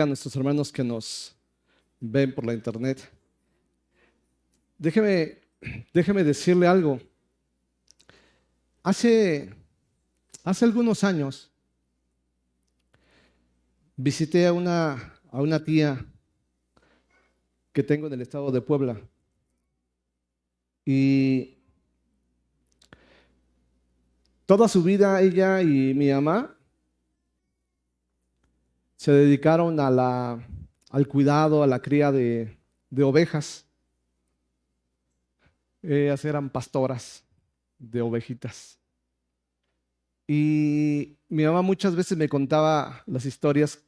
A nuestros hermanos que nos ven por la internet. Déjeme decirle algo. Hace algunos años visité a una tía que tengo en el estado de Puebla. Y toda su vida ella y mi mamá se dedicaron al cuidado, a la cría de ovejas. Ellas eran pastoras de ovejitas. Y mi mamá muchas veces me contaba las historias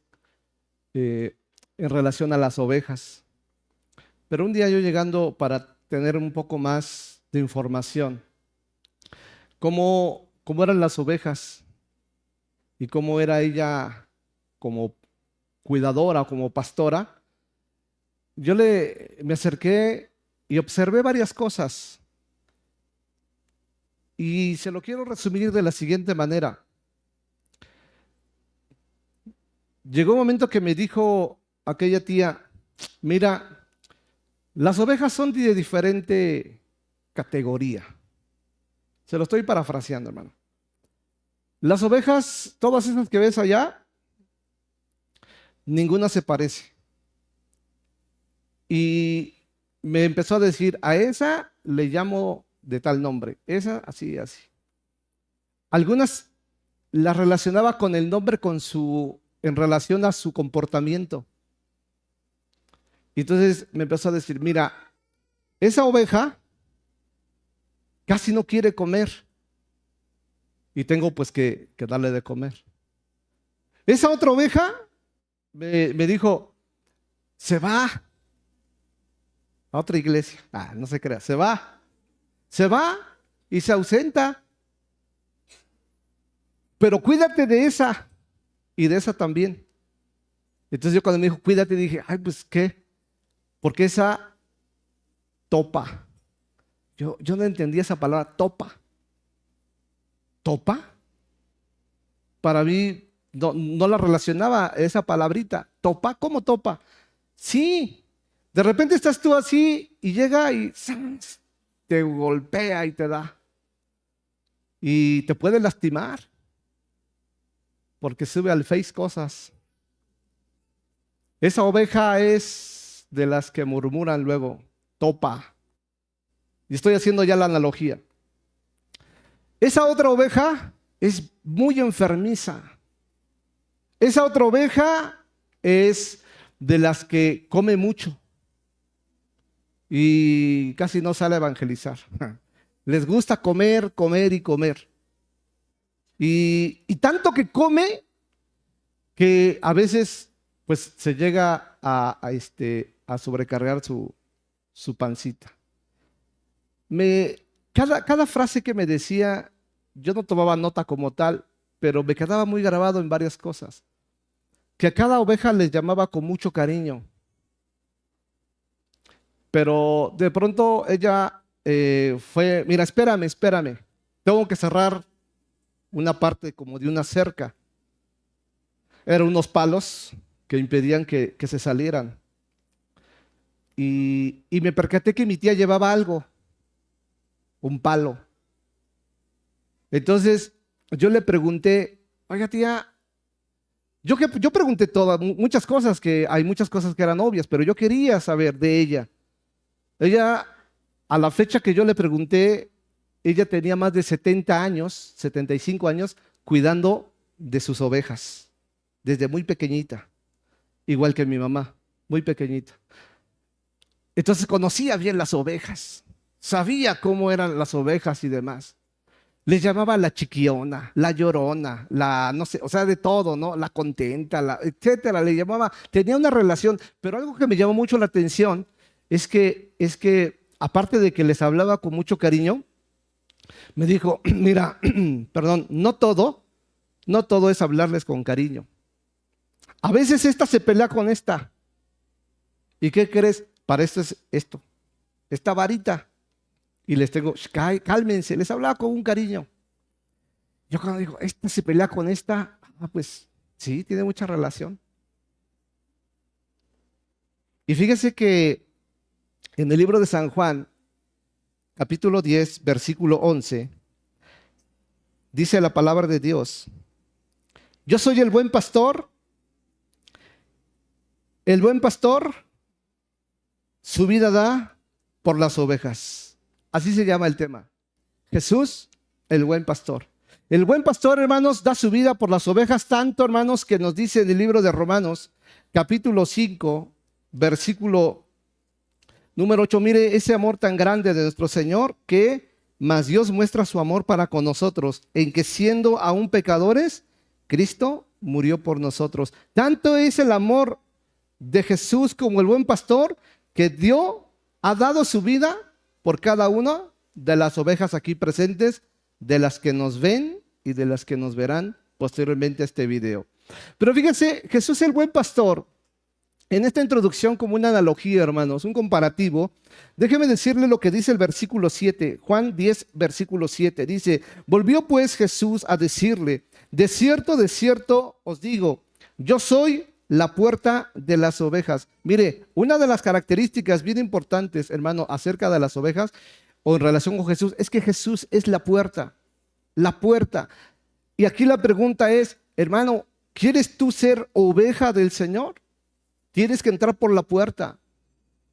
en relación a las ovejas. Pero un día yo llegando para tener un poco más de información, cómo eran las ovejas y cómo era ella como cuidadora, como pastora, me acerqué y observé varias cosas. Y se lo quiero resumir de la siguiente manera. Llegó un momento que me dijo aquella tía, mira, las ovejas son de diferente categoría. Se lo estoy parafraseando, hermano. Las ovejas, todas esas que ves allá, ninguna se parece. Y me empezó a decir, a esa le llamo de tal nombre, esa así, así. Algunas las relacionaba con el nombre en relación a su comportamiento. Y entonces me empezó a decir, mira, esa oveja casi no quiere comer y tengo pues que darle de comer. Esa otra oveja me dijo, se va a otra iglesia. No se crea, se va y se ausenta. Pero cuídate de esa y de esa también. Entonces yo cuando me dijo, cuídate, dije, ay, pues ¿qué? Porque esa topa. Yo no entendía esa palabra, topa. ¿Topa? Para mí no la relacionaba esa palabrita. ¿Topa? ¿Cómo topa? Sí. De repente estás tú así y llega y ¡zas!, te golpea y te da. Y te puede lastimar. Porque sube al Face cosas. Esa oveja es de las que murmuran luego, topa. Y estoy haciendo ya la analogía. Esa otra oveja es muy enfermiza. Esa otra oveja es de las que come mucho y casi no sale a evangelizar. Les gusta comer, comer y comer. Y tanto que come que a veces pues se llega a sobrecargar su pancita. Cada frase que me decía, yo no tomaba nota como tal, pero me quedaba muy grabado en varias cosas. Que a cada oveja les llamaba con mucho cariño. Pero de pronto ella mira, espérame, tengo que cerrar una parte como de una cerca. Eran unos palos que impedían que se salieran. Y me percaté que mi tía llevaba algo, un palo. Entonces yo le pregunté, oiga tía, yo pregunté muchas cosas, que hay muchas cosas que eran obvias, pero yo quería saber de ella. Ella, a la fecha que yo le pregunté, ella tenía más de 70 años, 75 años, cuidando de sus ovejas, desde muy pequeñita, igual que mi mamá, muy pequeñita. Entonces conocía bien las ovejas, sabía cómo eran las ovejas y demás. Les llamaba la chiquiona, la llorona, no sé, o sea, de todo, ¿no? La contenta, etcétera, le llamaba, tenía una relación, pero algo que me llamó mucho la atención es que aparte de que les hablaba con mucho cariño, me dijo, mira, perdón, no todo es hablarles con cariño. A veces esta se pelea con esta. ¿Y qué crees? Para esto es esto, esta varita. Y les tengo, cálmense, les hablaba con un cariño. Yo cuando digo, esta se pelea con esta, pues sí, tiene mucha relación. Y fíjese que en el libro de San Juan, capítulo 10, versículo 11, dice la palabra de Dios: yo soy el buen pastor su vida da por las ovejas. Así se llama el tema. Jesús, el buen pastor. El buen pastor, hermanos, da su vida por las ovejas, tanto, hermanos, que nos dice en el libro de Romanos, capítulo 5, versículo número 8. Mire ese amor tan grande de nuestro Señor, que más Dios muestra su amor para con nosotros, en que siendo aún pecadores, Cristo murió por nosotros. Tanto es el amor de Jesús como el buen pastor, que ha dado su vida por cada una de las ovejas aquí presentes, de las que nos ven y de las que nos verán posteriormente a este video. Pero fíjense, Jesús el buen pastor, en esta introducción, como una analogía, hermanos, un comparativo, déjeme decirle lo que dice el versículo 7, Juan 10, versículo 7, dice: volvió pues Jesús a decirle: de cierto os digo, yo soy la puerta de las ovejas. Mire, una de las características bien importantes, hermano, acerca de las ovejas o en relación con Jesús, es que Jesús es la puerta, la puerta. Y aquí la pregunta es, hermano, ¿quieres tú ser oveja del Señor? Tienes que entrar por la puerta.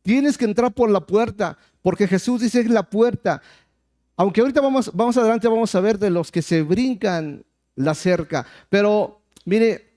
Tienes que entrar por la puerta, porque Jesús dice es la puerta. Aunque ahorita vamos adelante, vamos a ver de los que se brincan la cerca. Pero mire,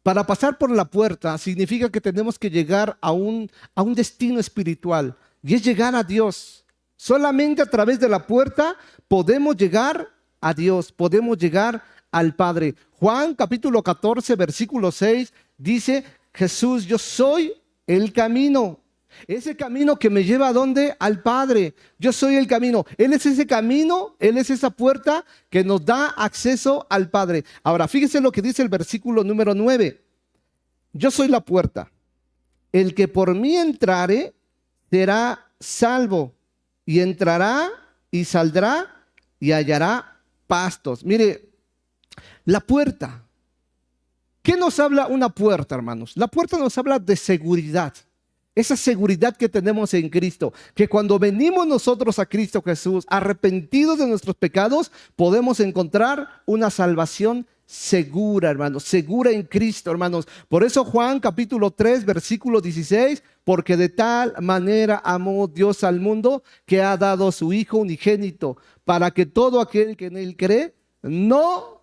para pasar por la puerta significa que tenemos que llegar a un destino espiritual, y es llegar a Dios. Solamente a través de la puerta podemos llegar a Dios, podemos llegar al Padre. Juan capítulo 14, versículo 6 dice: Jesús, yo soy el camino. Ese camino que me lleva ¿a dónde? Al Padre. Yo soy el camino. Él es ese camino, Él es esa puerta que nos da acceso al Padre. Ahora, fíjese lo que dice el versículo número 9. Yo soy la puerta. El que por mí entrare será salvo, y entrará y saldrá y hallará pastos. Mire, la puerta. ¿Qué nos habla una puerta, hermanos? La puerta nos habla de seguridad. Esa seguridad que tenemos en Cristo, que cuando venimos nosotros a Cristo Jesús, arrepentidos de nuestros pecados, podemos encontrar una salvación segura, hermanos, segura en Cristo, hermanos. Por eso Juan capítulo 3, versículo 16, porque de tal manera amó Dios al mundo, que ha dado a su Hijo unigénito, para que todo aquel que en Él cree, no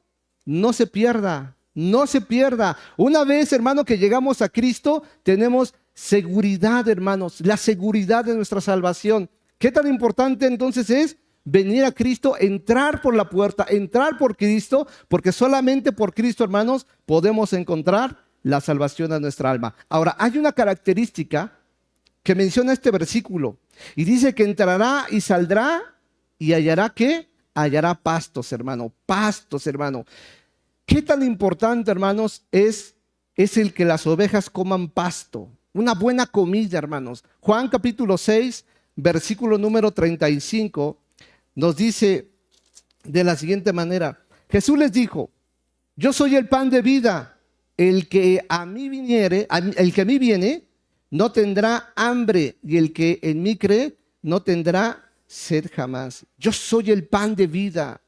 se pierda, no se pierda. Una vez, hermano, que llegamos a Cristo, tenemos seguridad, hermanos, la seguridad de nuestra salvación. ¿Qué tan importante entonces es venir a Cristo, entrar por la puerta, entrar por Cristo? Porque solamente por Cristo, hermanos, podemos encontrar la salvación a nuestra alma. Ahora, hay una característica que menciona este versículo y dice que entrará y saldrá y hallará, ¿qué? Hallará pastos, hermano, pastos, hermano. ¿Qué tan importante, hermanos, es el que las ovejas coman pasto? Una buena comida, hermanos. Juan capítulo 6, versículo número 35, nos dice de la siguiente manera: Jesús les dijo: yo soy el pan de vida. El que a mí viene, no tendrá hambre, y el que en mí cree, no tendrá sed jamás. Yo soy el pan de vida.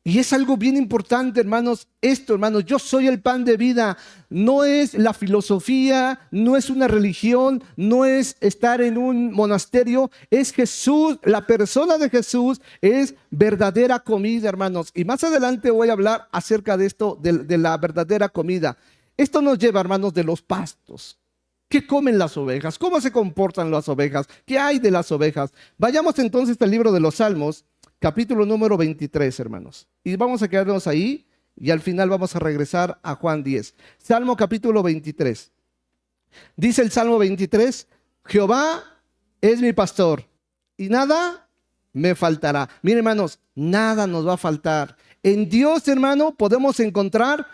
Y es algo bien importante, hermanos, esto, hermanos, yo soy el pan de vida. No es la filosofía, no es una religión, no es estar en un monasterio, es Jesús, la persona de Jesús es verdadera comida, hermanos. Y más adelante voy a hablar acerca de esto, de la verdadera comida. Esto nos lleva, hermanos, de los pastos. ¿Qué comen las ovejas? ¿Cómo se comportan las ovejas? ¿Qué hay de las ovejas? Vayamos entonces al libro de los Salmos, capítulo número 23, hermanos. Y vamos a quedarnos ahí y al final vamos a regresar a Juan 10. Salmo capítulo 23. Dice el Salmo 23: Jehová es mi pastor y nada me faltará. Miren, hermanos, nada nos va a faltar. En Dios, hermano, podemos encontrar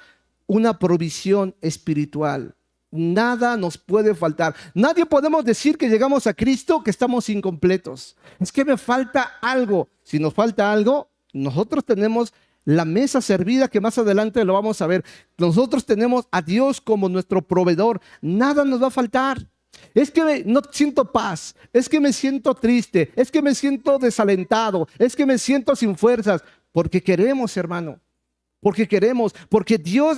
una provisión espiritual. Nada nos puede faltar. Nadie podemos decir que llegamos a Cristo que estamos incompletos. Es que me falta algo. Si nos falta algo, nosotros tenemos la mesa servida, que más adelante lo vamos a ver. Nosotros tenemos a Dios como nuestro proveedor. Nada nos va a faltar. Es que no siento paz, es que me siento triste, es que me siento desalentado, es que me siento sin fuerzas, porque queremos, hermano. Porque queremos, porque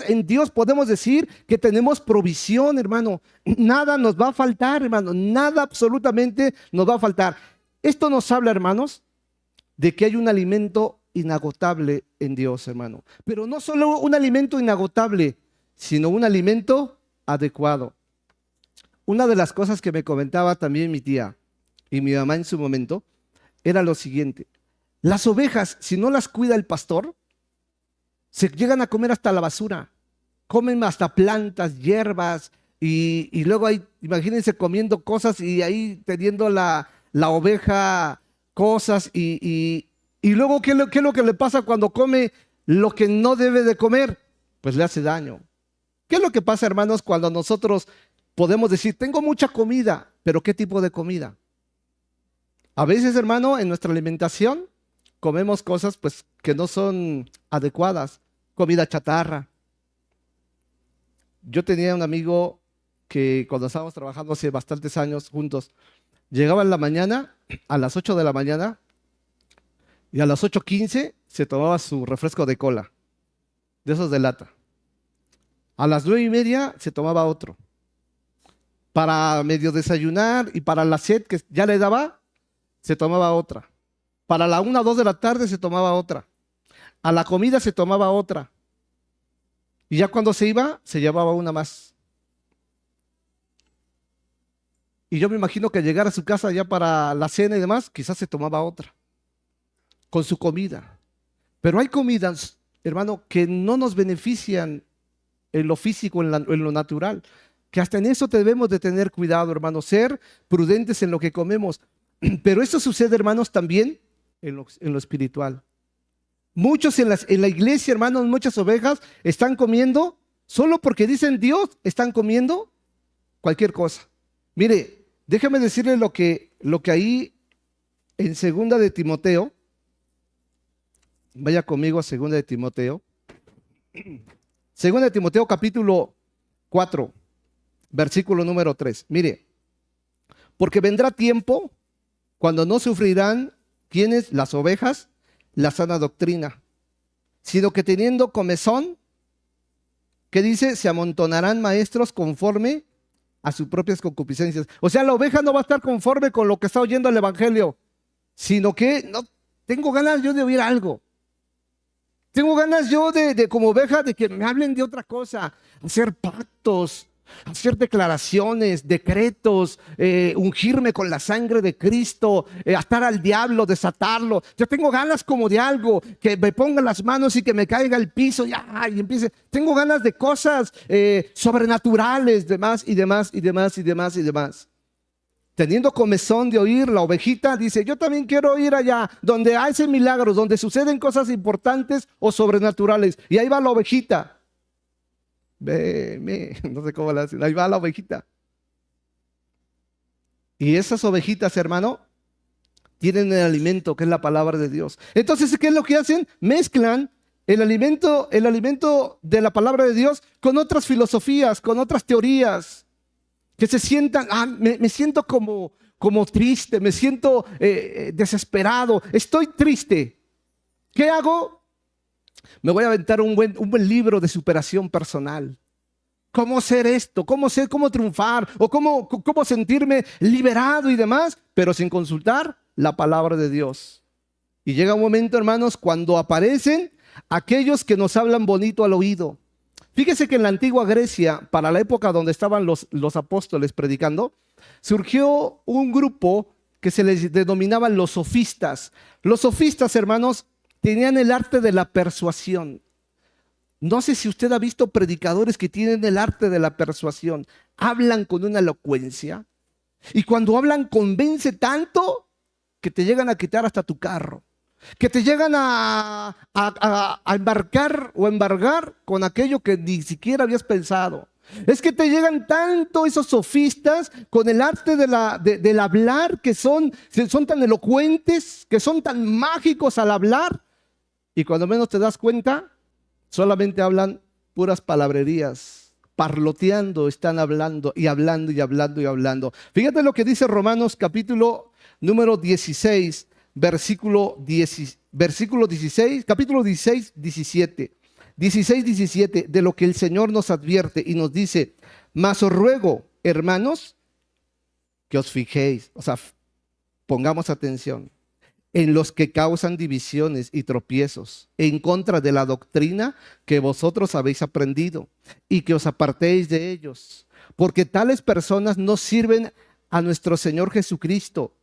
en Dios podemos decir que tenemos provisión, hermano. Nada nos va a faltar, hermano. Nada absolutamente nos va a faltar. Esto nos habla, hermanos, de que hay un alimento inagotable en Dios, hermano. Pero no solo un alimento inagotable, sino un alimento adecuado. Una de las cosas que me comentaba también mi tía y mi mamá en su momento era lo siguiente. Las ovejas, si no las cuida el pastor, se llegan a comer hasta la basura, comen hasta plantas, hierbas, y luego ahí, imagínense comiendo cosas y ahí teniendo la oveja cosas, y luego ¿qué es lo que le pasa cuando come lo que no debe de comer? Pues le hace daño. ¿Qué es lo que pasa, hermanos, cuando nosotros podemos decir, tengo mucha comida, pero qué tipo de comida? A veces, hermano, en nuestra alimentación comemos cosas pues que no son adecuadas. Comida chatarra. Yo tenía un amigo que cuando estábamos trabajando hace bastantes años juntos, llegaba en la mañana, a las 8 de la mañana, y a las 8:15 se tomaba su refresco de cola, de esos de lata. A las 9:30 se tomaba otro. Para medio desayunar y para la sed que ya le daba, se tomaba otra. Para la 1 o 2 de la tarde se tomaba otra. A la comida se tomaba otra. Y ya cuando se iba, se llevaba una más. Y yo me imagino que llegar a su casa ya para la cena y demás, quizás se tomaba otra. Con su comida. Pero hay comidas, hermano, que no nos benefician en lo físico, en lo natural. Que hasta en eso debemos de tener cuidado, hermano. Ser prudentes en lo que comemos. Pero esto sucede, hermanos, también en lo espiritual. Muchos en la iglesia, hermanos, muchas ovejas están comiendo, solo porque dicen Dios, están comiendo cualquier cosa. Mire, déjame decirle lo que ahí en 2 de Timoteo, vaya conmigo a 2 de Timoteo, 2 de Timoteo capítulo 4, versículo número 3. Mire, porque vendrá tiempo cuando no sufrirán quienes, las ovejas, la sana doctrina, sino que teniendo comezón, ¿qué dice? Se amontonarán maestros conforme a sus propias concupiscencias. O sea, la oveja no va a estar conforme con lo que está oyendo el evangelio, sino que no, tengo ganas yo de oír algo. Tengo ganas yo como oveja de que me hablen de otra cosa, hacer pactos, hacer declaraciones, decretos, ungirme con la sangre de Cristo, atar al diablo, desatarlo. Yo tengo ganas como de algo, que me ponga las manos y que me caiga al piso y empiece. Tengo ganas de cosas sobrenaturales, demás y demás y demás y demás y demás. Teniendo comezón de oír, la ovejita dice, yo también quiero ir allá, donde hacen milagros, donde suceden cosas importantes o sobrenaturales. Y ahí va la ovejita. No sé cómo la hacen. Ahí va la ovejita. Y esas ovejitas, hermano, tienen el alimento que es la palabra de Dios. Entonces, ¿qué es lo que hacen? Mezclan el alimento de la palabra de Dios con otras filosofías, con otras teorías. Que se sientan, me siento como triste, me siento desesperado, estoy triste. ¿Qué hago? Me voy a aventar un buen libro de superación personal. ¿Cómo ser esto? ¿Cómo triunfar? ¿O cómo sentirme liberado y demás? Pero sin consultar la palabra de Dios. Y llega un momento, hermanos, cuando aparecen aquellos que nos hablan bonito al oído. Fíjese que en la antigua Grecia, para la época donde estaban los apóstoles predicando, surgió un grupo que se les denominaban los sofistas. Los sofistas, hermanos, tenían el arte de la persuasión. No sé si usted ha visto predicadores que tienen el arte de la persuasión. Hablan con una elocuencia y cuando hablan convence tanto que te llegan a quitar hasta tu carro. Que te llegan a embarcar o embargar con aquello que ni siquiera habías pensado. Es que te llegan tanto esos sofistas con el arte del hablar, que son tan elocuentes, que son tan mágicos al hablar, y cuando menos te das cuenta, solamente hablan puras palabrerías, parloteando, están hablando y hablando y hablando y hablando. Fíjate lo que dice Romanos capítulo número 16, versículo 16, capítulo 16, 17. 16, 17, de lo que el Señor nos advierte y nos dice: mas os ruego, hermanos, que os fijéis, o sea, pongamos atención, en los que causan divisiones y tropiezos en contra de la doctrina que vosotros habéis aprendido, y que os apartéis de ellos, porque tales personas no sirven a nuestro Señor Jesucristo.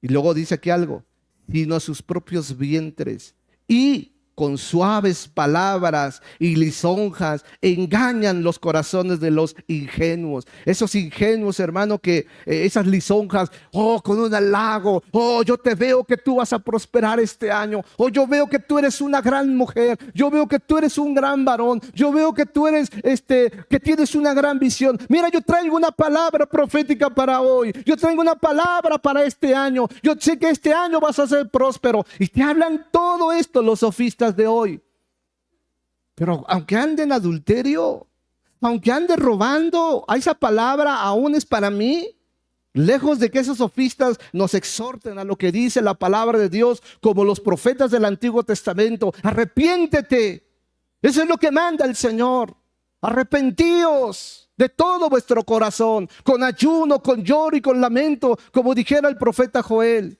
Y luego dice aquí algo: sino a sus propios vientres, y con suaves palabras y lisonjas engañan los corazones de los ingenuos. Esos ingenuos, hermano, que esas lisonjas, oh, con un halago, oh, yo te veo que tú vas a prosperar este año, oh, yo veo que tú eres una gran mujer, yo veo que tú eres un gran varón, yo veo que tú eres, que tienes una gran visión. Mira, yo traigo una palabra profética para hoy, yo traigo una palabra para este año, yo sé que este año vas a ser próspero, y te hablan todo esto los sofistas de hoy. Pero aunque ande en adulterio, aunque ande robando, esa palabra aún es para mí. Lejos de que esos sofistas nos exhorten a lo que dice la palabra de Dios, como los profetas del Antiguo Testamento: arrepiéntete. Eso es lo que manda el Señor. Arrepentíos de todo vuestro corazón, con ayuno, con lloro y con lamento, como dijera el profeta Joel.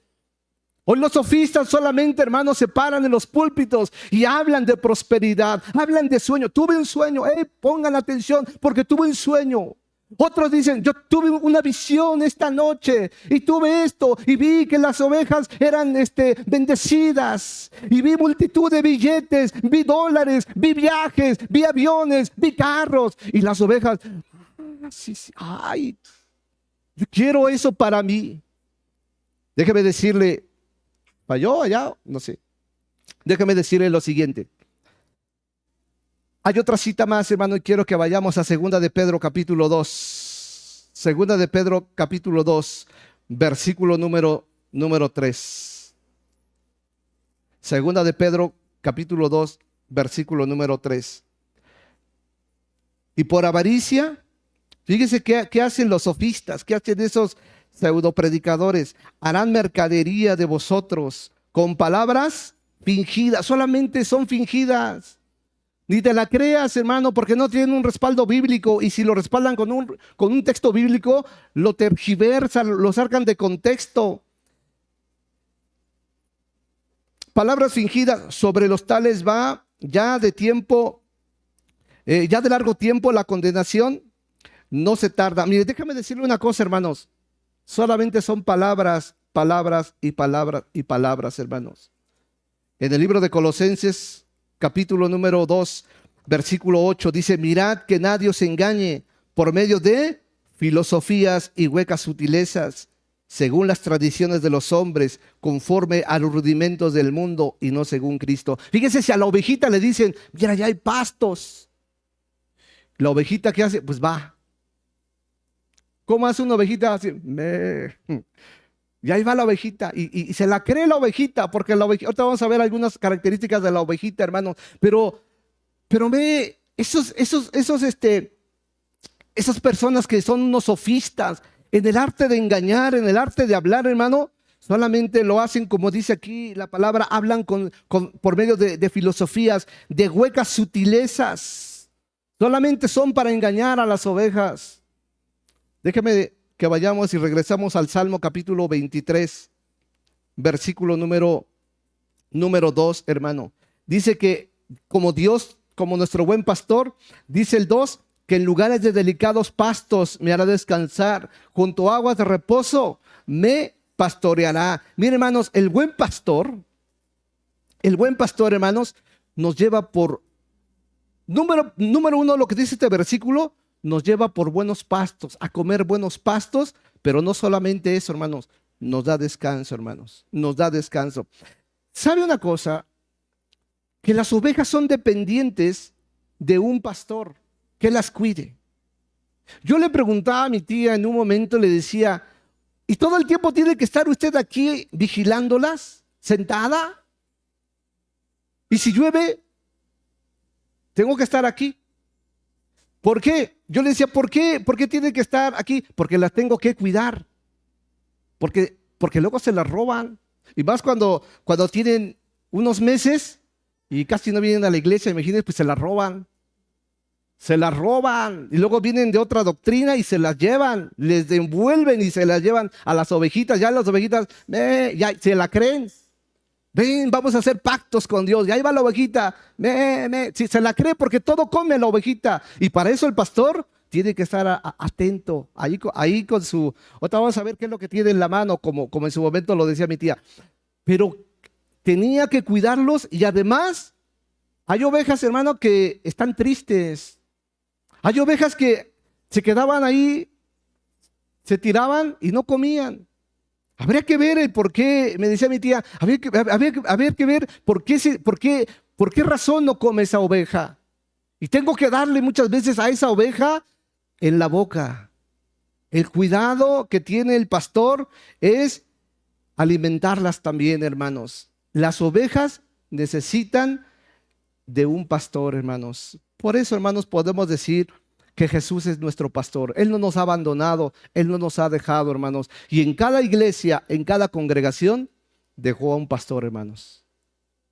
Hoy los sofistas solamente, hermanos, se paran en los púlpitos y hablan de prosperidad, hablan de sueño. Tuve un sueño, pongan atención, porque tuve un sueño. Otros dicen: yo tuve una visión esta noche y tuve esto, y vi que las ovejas eran bendecidas, y vi multitud de billetes, vi dólares, vi viajes, vi aviones, vi carros, y las ovejas, sí, ay, yo quiero eso para mí. Déjeme decirle, ¿falló allá? No sé. Déjame decirle lo siguiente. Hay otra cita más, hermano, y quiero que vayamos a Segunda de Pedro capítulo 2. Segunda de Pedro capítulo 2, versículo número 3. Segunda de Pedro capítulo 2, versículo número 3. Y por avaricia, fíjese qué hacen los sofistas, qué hacen esos pseudopredicadores: harán mercadería de vosotros con palabras fingidas. Solamente son fingidas. Ni te la creas, hermano, porque no tienen un respaldo bíblico, y si lo respaldan con un texto bíblico, lo tergiversan, lo sacan de contexto. Palabras fingidas, sobre los tales va ya de tiempo, ya de largo tiempo la condenación no se tarda. Mire, déjame decirle una cosa, hermanos. Solamente son palabras, palabras y palabras y palabras, hermanos. En el libro de Colosenses, capítulo número 2, versículo 8, dice: mirad que nadie os engañe por medio de filosofías y huecas sutilezas, según las tradiciones de los hombres, conforme a los rudimentos del mundo y no según Cristo. Fíjese, si a la ovejita le dicen: mira, ya hay pastos, la ovejita, ¿qué hace? Pues va. ¿Cómo hace una ovejita? Así, y ahí va la ovejita, y se la cree la ovejita, porque la ovejita, ahorita vamos a ver algunas características de la ovejita, hermanos, pero ve, esas personas que son unos sofistas en el arte de engañar, en el arte de hablar, hermano, solamente lo hacen, como dice aquí la palabra, hablan por medio de filosofías, de huecas sutilezas. Solamente son para engañar a las ovejas. Déjeme que vayamos y regresamos al Salmo capítulo 23, versículo número 2, hermano. Dice que como Dios, como nuestro buen pastor, dice el 2, que en lugares de delicados pastos me hará descansar, junto a aguas de reposo me pastoreará. Miren, hermanos, el buen pastor, hermanos, nos lleva por, número uno, lo que dice este versículo, nos lleva por buenos pastos, a comer buenos pastos, pero no solamente eso, hermanos, nos da descanso, hermanos, nos da descanso. ¿Sabe una cosa? Que las ovejas son dependientes de un pastor que las cuide. Yo le preguntaba a mi tía en un momento, le decía: ¿y todo el tiempo tiene que estar usted aquí vigilándolas, sentada? ¿Y si llueve, tengo que estar aquí? ¿Por qué? yo le decía, ¿por qué tiene que estar aquí? Porque las tengo que cuidar. Porque luego se las roban. Y más cuando tienen unos meses y casi no vienen a la iglesia, imagínense, pues se las roban. Se las roban y luego vienen de otra doctrina y se las llevan, les envuelven y se las llevan a las ovejitas. Ya las ovejitas ya se la creen. Ven, vamos a hacer pactos con Dios. Y ahí va la ovejita. Si se la cree porque todo come la ovejita. Y para eso el pastor tiene que estar atento. Ahí con su... Otra vamos a ver qué es lo que tiene en la mano, como en su momento lo decía mi tía. Pero tenía que cuidarlos y además hay ovejas, hermano, que están tristes. Hay ovejas que se quedaban ahí, se tiraban y no comían. Habría que ver el por qué, me decía mi tía, habría que ver por qué razón no come esa oveja. Y tengo que darle muchas veces a esa oveja en la boca. El cuidado que tiene el pastor es alimentarlas también, hermanos. Las ovejas necesitan de un pastor, hermanos. Por eso, hermanos, podemos decir que Jesús es nuestro pastor. Él no nos ha abandonado, Él no nos ha dejado, hermanos. Y en cada iglesia, en cada congregación, dejó a un pastor, hermanos,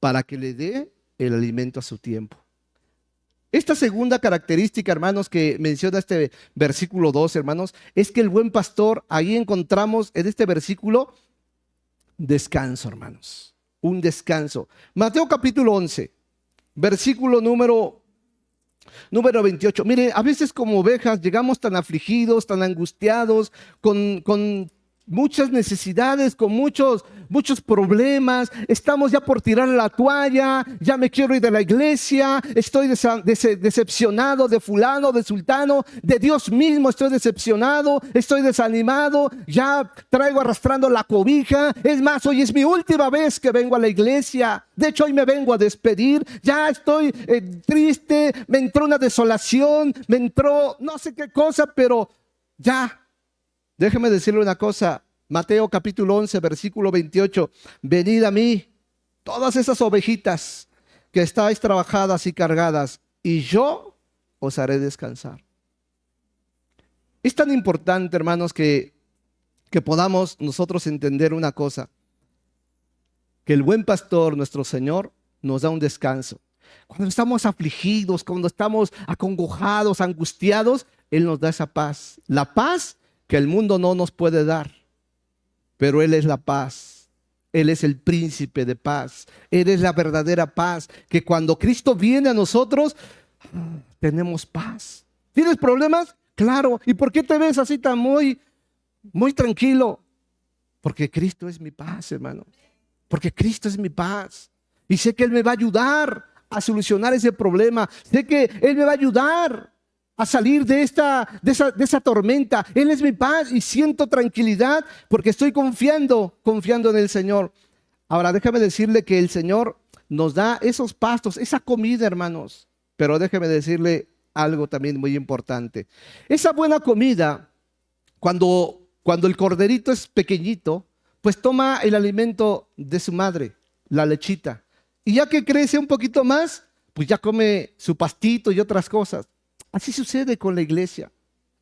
para que le dé el alimento a su tiempo. Esta segunda característica, hermanos, que menciona este versículo 2, hermanos, es que el buen pastor, ahí encontramos en este versículo descanso, hermanos. Un descanso. Mateo capítulo 11, versículo número 28. Mire, a veces como ovejas llegamos tan afligidos, tan angustiados, con muchas necesidades, con muchos problemas. Estamos ya por tirar la toalla, ya me quiero ir de la iglesia, estoy decepcionado de fulano, de sultano, de Dios mismo estoy decepcionado, estoy desanimado, ya traigo arrastrando la cobija. Es más, hoy es mi última vez que vengo a la iglesia. De hecho, hoy me vengo a despedir. Ya estoy triste, me entró una desolación, me entró no sé qué cosa, pero ya. Déjeme decirle una cosa, Mateo capítulo 11, versículo 28, venid a mí, todas esas ovejitas que estáis trabajadas y cargadas, y yo os haré descansar. Es tan importante, hermanos, que podamos nosotros entender una cosa, que el buen pastor, nuestro Señor, nos da un descanso. Cuando estamos afligidos, cuando estamos acongojados, angustiados, Él nos da esa paz. La paz que el mundo no nos puede dar, pero Él es la paz. Él es el príncipe de paz. Él es la verdadera paz, que cuando Cristo viene a nosotros, tenemos paz. ¿Tienes problemas? Claro. ¿Y por qué te ves así tan muy tranquilo? Porque Cristo es mi paz, hermano. Porque Cristo es mi paz. Y sé que Él me va a ayudar a solucionar ese problema. Sé que Él me va a ayudar a salir de esa tormenta. Él es mi paz y siento tranquilidad porque estoy confiando en el Señor. Ahora déjame decirle que el Señor nos da esos pastos, esa comida, hermanos. Pero déjeme decirle algo también muy importante. Esa buena comida, cuando el corderito es pequeñito, pues toma el alimento de su madre, la lechita. Y ya que crece un poquito más, pues ya come su pastito y otras cosas. Así sucede con la iglesia.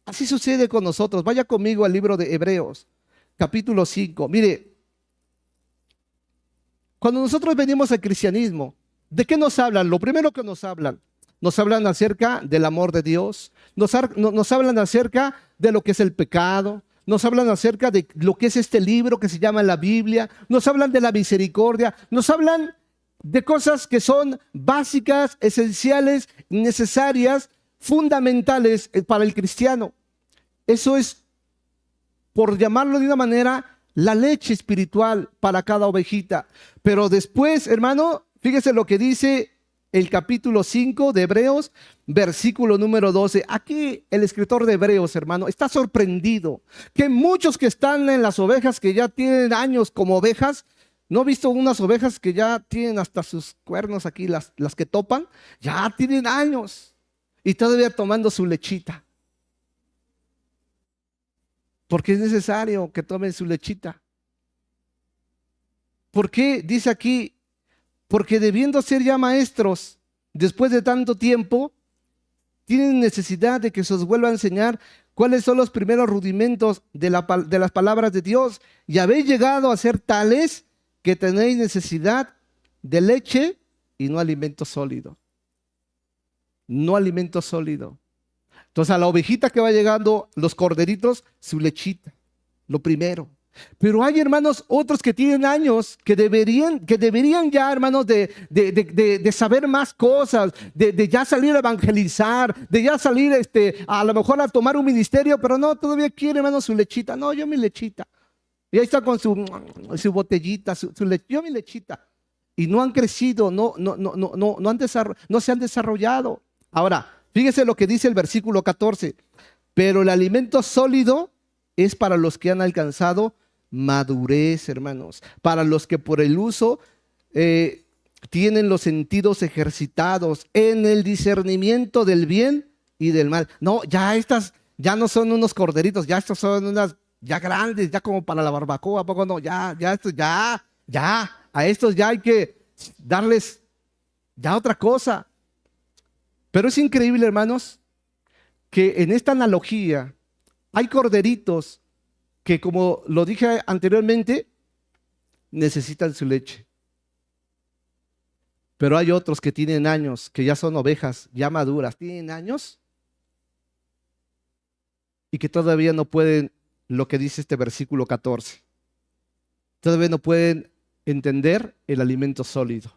Así sucede con nosotros. Vaya conmigo al libro de Hebreos, capítulo 5. Mire, cuando nosotros venimos al cristianismo, ¿de qué nos hablan? Lo primero que nos hablan acerca del amor de Dios, nos hablan acerca de lo que es el pecado, nos hablan acerca de lo que es este libro que se llama la Biblia, nos hablan de la misericordia, nos hablan de cosas que son básicas, esenciales, necesarias, fundamentales para el cristiano. Eso es, por llamarlo de una manera, la leche espiritual para cada ovejita. Pero después, hermano, fíjese lo que dice el capítulo 5 de Hebreos, versículo número 12. Aquí el escritor de Hebreos, hermano, está sorprendido que muchos que están en las ovejas, que ya tienen años como ovejas, ¿no he visto unas ovejas que ya tienen hasta sus cuernos aquí, las que topan? Ya tienen años y todavía tomando su lechita. Porque es necesario que tomen su lechita. ¿Por qué? Dice aquí, porque debiendo ser ya maestros, después de tanto tiempo, tienen necesidad de que se os vuelva a enseñar cuáles son los primeros rudimentos de las palabras de Dios, y habéis llegado a ser tales que tenéis necesidad de leche y no alimento sólido. No alimento sólido. Entonces a la ovejita que va llegando, los corderitos, su lechita, lo primero. Pero hay, hermanos, otros que tienen años que deberían ya, hermanos, de saber más cosas, de ya salir a evangelizar, de ya salir a lo mejor a tomar un ministerio, pero no, todavía quiere, hermanos, su lechita. No, yo mi lechita. Y ahí está con su botellita, yo mi lechita. Y no han crecido, no se han desarrollado. Ahora, fíjese lo que dice el versículo 14. Pero el alimento sólido es para los que han alcanzado madurez, hermanos, para los que por el uso tienen los sentidos ejercitados en el discernimiento del bien y del mal. No, ya estas ya no son unos corderitos, ya estos son unas ya grandes, ya como para la barbacoa, ¿a poco no? Ya, a estos ya hay que darles ya otra cosa. Pero es increíble, hermanos, que en esta analogía hay corderitos que, como lo dije anteriormente, necesitan su leche. Pero hay otros que tienen años, que ya son ovejas, ya maduras, tienen años y que todavía no pueden lo que dice este versículo 14. Todavía no pueden entender el alimento sólido.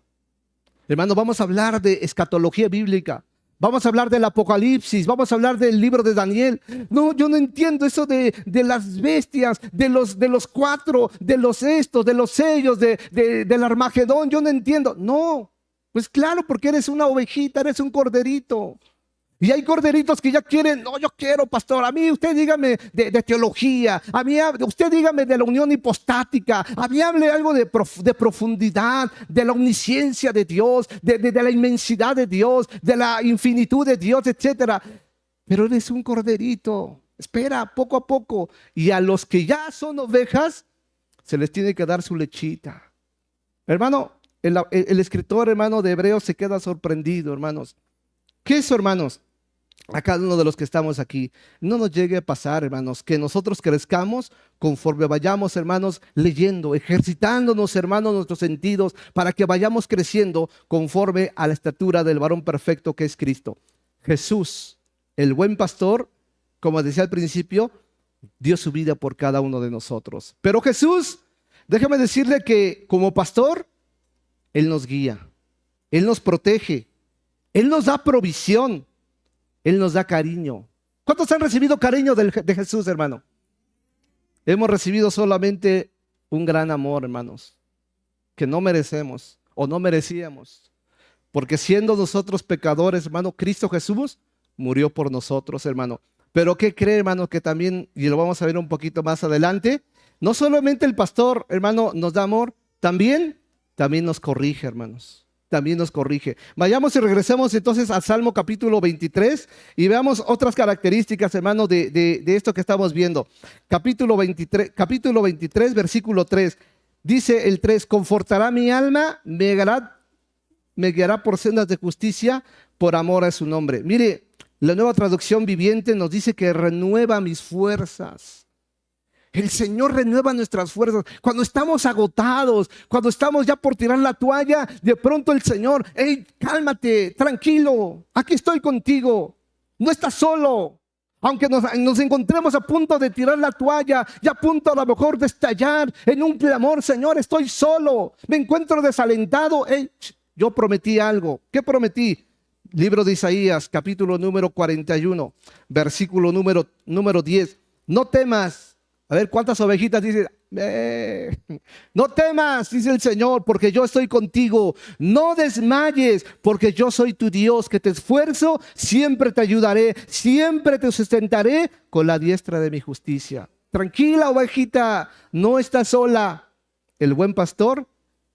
Hermano, vamos a hablar de escatología bíblica. Vamos a hablar del Apocalipsis, vamos a hablar del libro de Daniel. No, yo no entiendo eso de las bestias, de los cuatro, de los sellos, del Armagedón. Yo no entiendo. No, pues claro, porque eres una ovejita, eres un corderito. Y hay corderitos que ya quieren, no, yo quiero, pastor, a mí usted dígame de teología, a mí usted dígame de la unión hipostática, a mí hable algo de profundidad, de la omnisciencia de Dios, de la inmensidad de Dios, de la infinitud de Dios, etcétera. Pero eres un corderito, espera, poco a poco. Y a los que ya son ovejas, se les tiene que dar su lechita. Hermano, el escritor, hermano, de Hebreos se queda sorprendido, hermanos. ¿Qué es eso, hermanos? A cada uno de los que estamos aquí, no nos llegue a pasar, hermanos, que nosotros crezcamos conforme vayamos, hermanos, leyendo, ejercitándonos, hermanos, nuestros sentidos, para que vayamos creciendo conforme a la estatura del varón perfecto que es Cristo. Jesús, el buen pastor, como decía al principio, dio su vida por cada uno de nosotros. Pero Jesús, déjame decirle que como pastor, Él nos guía, Él nos protege, Él nos da provisión, Él nos da cariño. ¿Cuántos han recibido cariño de Jesús, hermano? Hemos recibido solamente un gran amor, hermanos, que no merecemos o no merecíamos. Porque siendo nosotros pecadores, hermano, Cristo Jesús murió por nosotros, hermano. Pero ¿qué cree, hermano? Que también, y lo vamos a ver un poquito más adelante, no solamente el pastor, hermano, nos da amor, también nos corrige, hermanos. También nos corrige. Vayamos y regresemos entonces al Salmo capítulo 23 y veamos otras características, hermano, de esto que estamos viendo. Capítulo 23, versículo 3. Dice el 3, confortará mi alma, me guiará por sendas de justicia, por amor a su nombre. Mire, la Nueva Traducción Viviente nos dice que renueva mis fuerzas. El Señor renueva nuestras fuerzas. Cuando estamos agotados, cuando estamos ya por tirar la toalla, de pronto el Señor, hey, cálmate, tranquilo, aquí estoy contigo, no estás solo. Aunque nos encontremos a punto de tirar la toalla y a punto a lo mejor de estallar en un clamor, Señor, estoy solo, me encuentro desalentado. Hey, yo prometí algo. ¿Qué prometí? Libro de Isaías, capítulo número 41, versículo número 10. No temas. A ver, ¿cuántas ovejitas dicen? No temas, dice el Señor, porque yo estoy contigo. No desmayes, porque yo soy tu Dios, que te esfuerzo, siempre te ayudaré, siempre te sustentaré con la diestra de mi justicia. Tranquila, ovejita, no estás sola. El buen pastor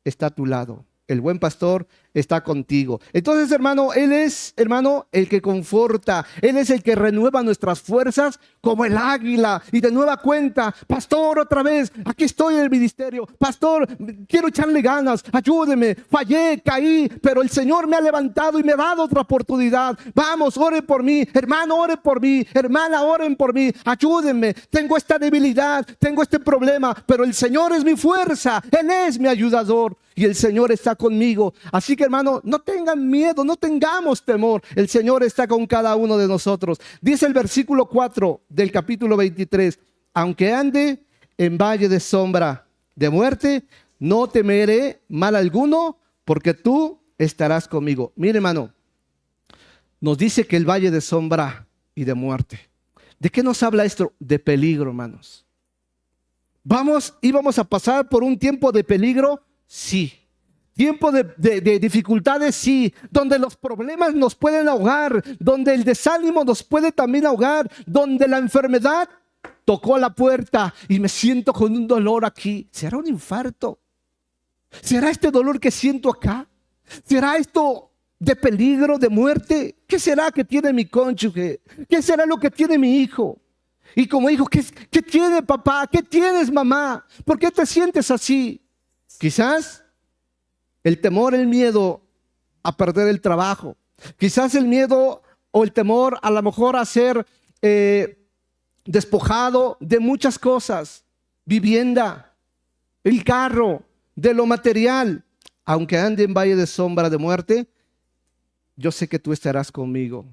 está a tu lado. el buen pastor está contigo. Entonces, hermano, Él es, hermano, el que conforta. Él es el que renueva nuestras fuerzas como el águila. Y de nueva cuenta, pastor, otra vez, aquí estoy en el ministerio. Pastor, quiero echarle ganas, ayúdeme. Fallé, caí, pero el Señor me ha levantado y me ha dado otra oportunidad. Vamos, ore por mí. Hermano, ore por mí. Hermana, oren por mí. Ayúdenme. Tengo esta debilidad, tengo este problema, pero el Señor es mi fuerza. Él es mi ayudador. Y el Señor está conmigo. Así que, hermano, no tengan miedo, no tengamos temor. El Señor está con cada uno de nosotros. Dice el versículo 4 del capítulo 23: aunque ande en valle de sombra de muerte, no temeré mal alguno, porque tú estarás conmigo. Mire, hermano, nos dice que el valle de sombra y de muerte. ¿De qué nos habla esto? De peligro, hermanos. Íbamos a pasar por un tiempo de peligro. Sí. Tiempo de dificultades, sí. Donde los problemas nos pueden ahogar, donde el desánimo nos puede también ahogar, donde la enfermedad tocó la puerta y me siento con un dolor aquí. ¿Será un infarto? ¿Será este dolor que siento acá? ¿Será esto de peligro, de muerte? ¿Qué será que tiene mi cónyuge? ¿Qué será lo que tiene mi hijo? Y como hijo, ¿qué tiene papá? ¿Qué tienes mamá? ¿Por qué te sientes así? Quizás el temor, el miedo a perder el trabajo. Quizás el miedo o el temor a lo mejor a ser despojado de muchas cosas. Vivienda, el carro, de lo material. Aunque ande en valle de sombra de muerte, yo sé que tú estarás conmigo.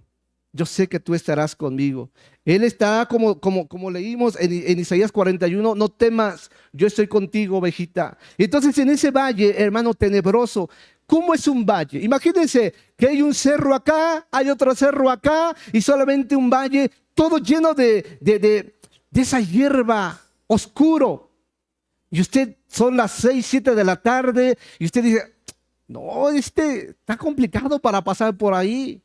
Yo sé que tú estarás conmigo. Él está como leímos en Isaías 41, no temas, yo estoy contigo, ovejita. Entonces en ese valle, hermano, tenebroso, ¿cómo es un valle? Imagínense que hay un cerro acá, hay otro cerro acá y solamente un valle, todo lleno de esa hierba oscuro. Y usted, son las 6, 7 de la tarde y usted dice, no, está complicado para pasar por ahí.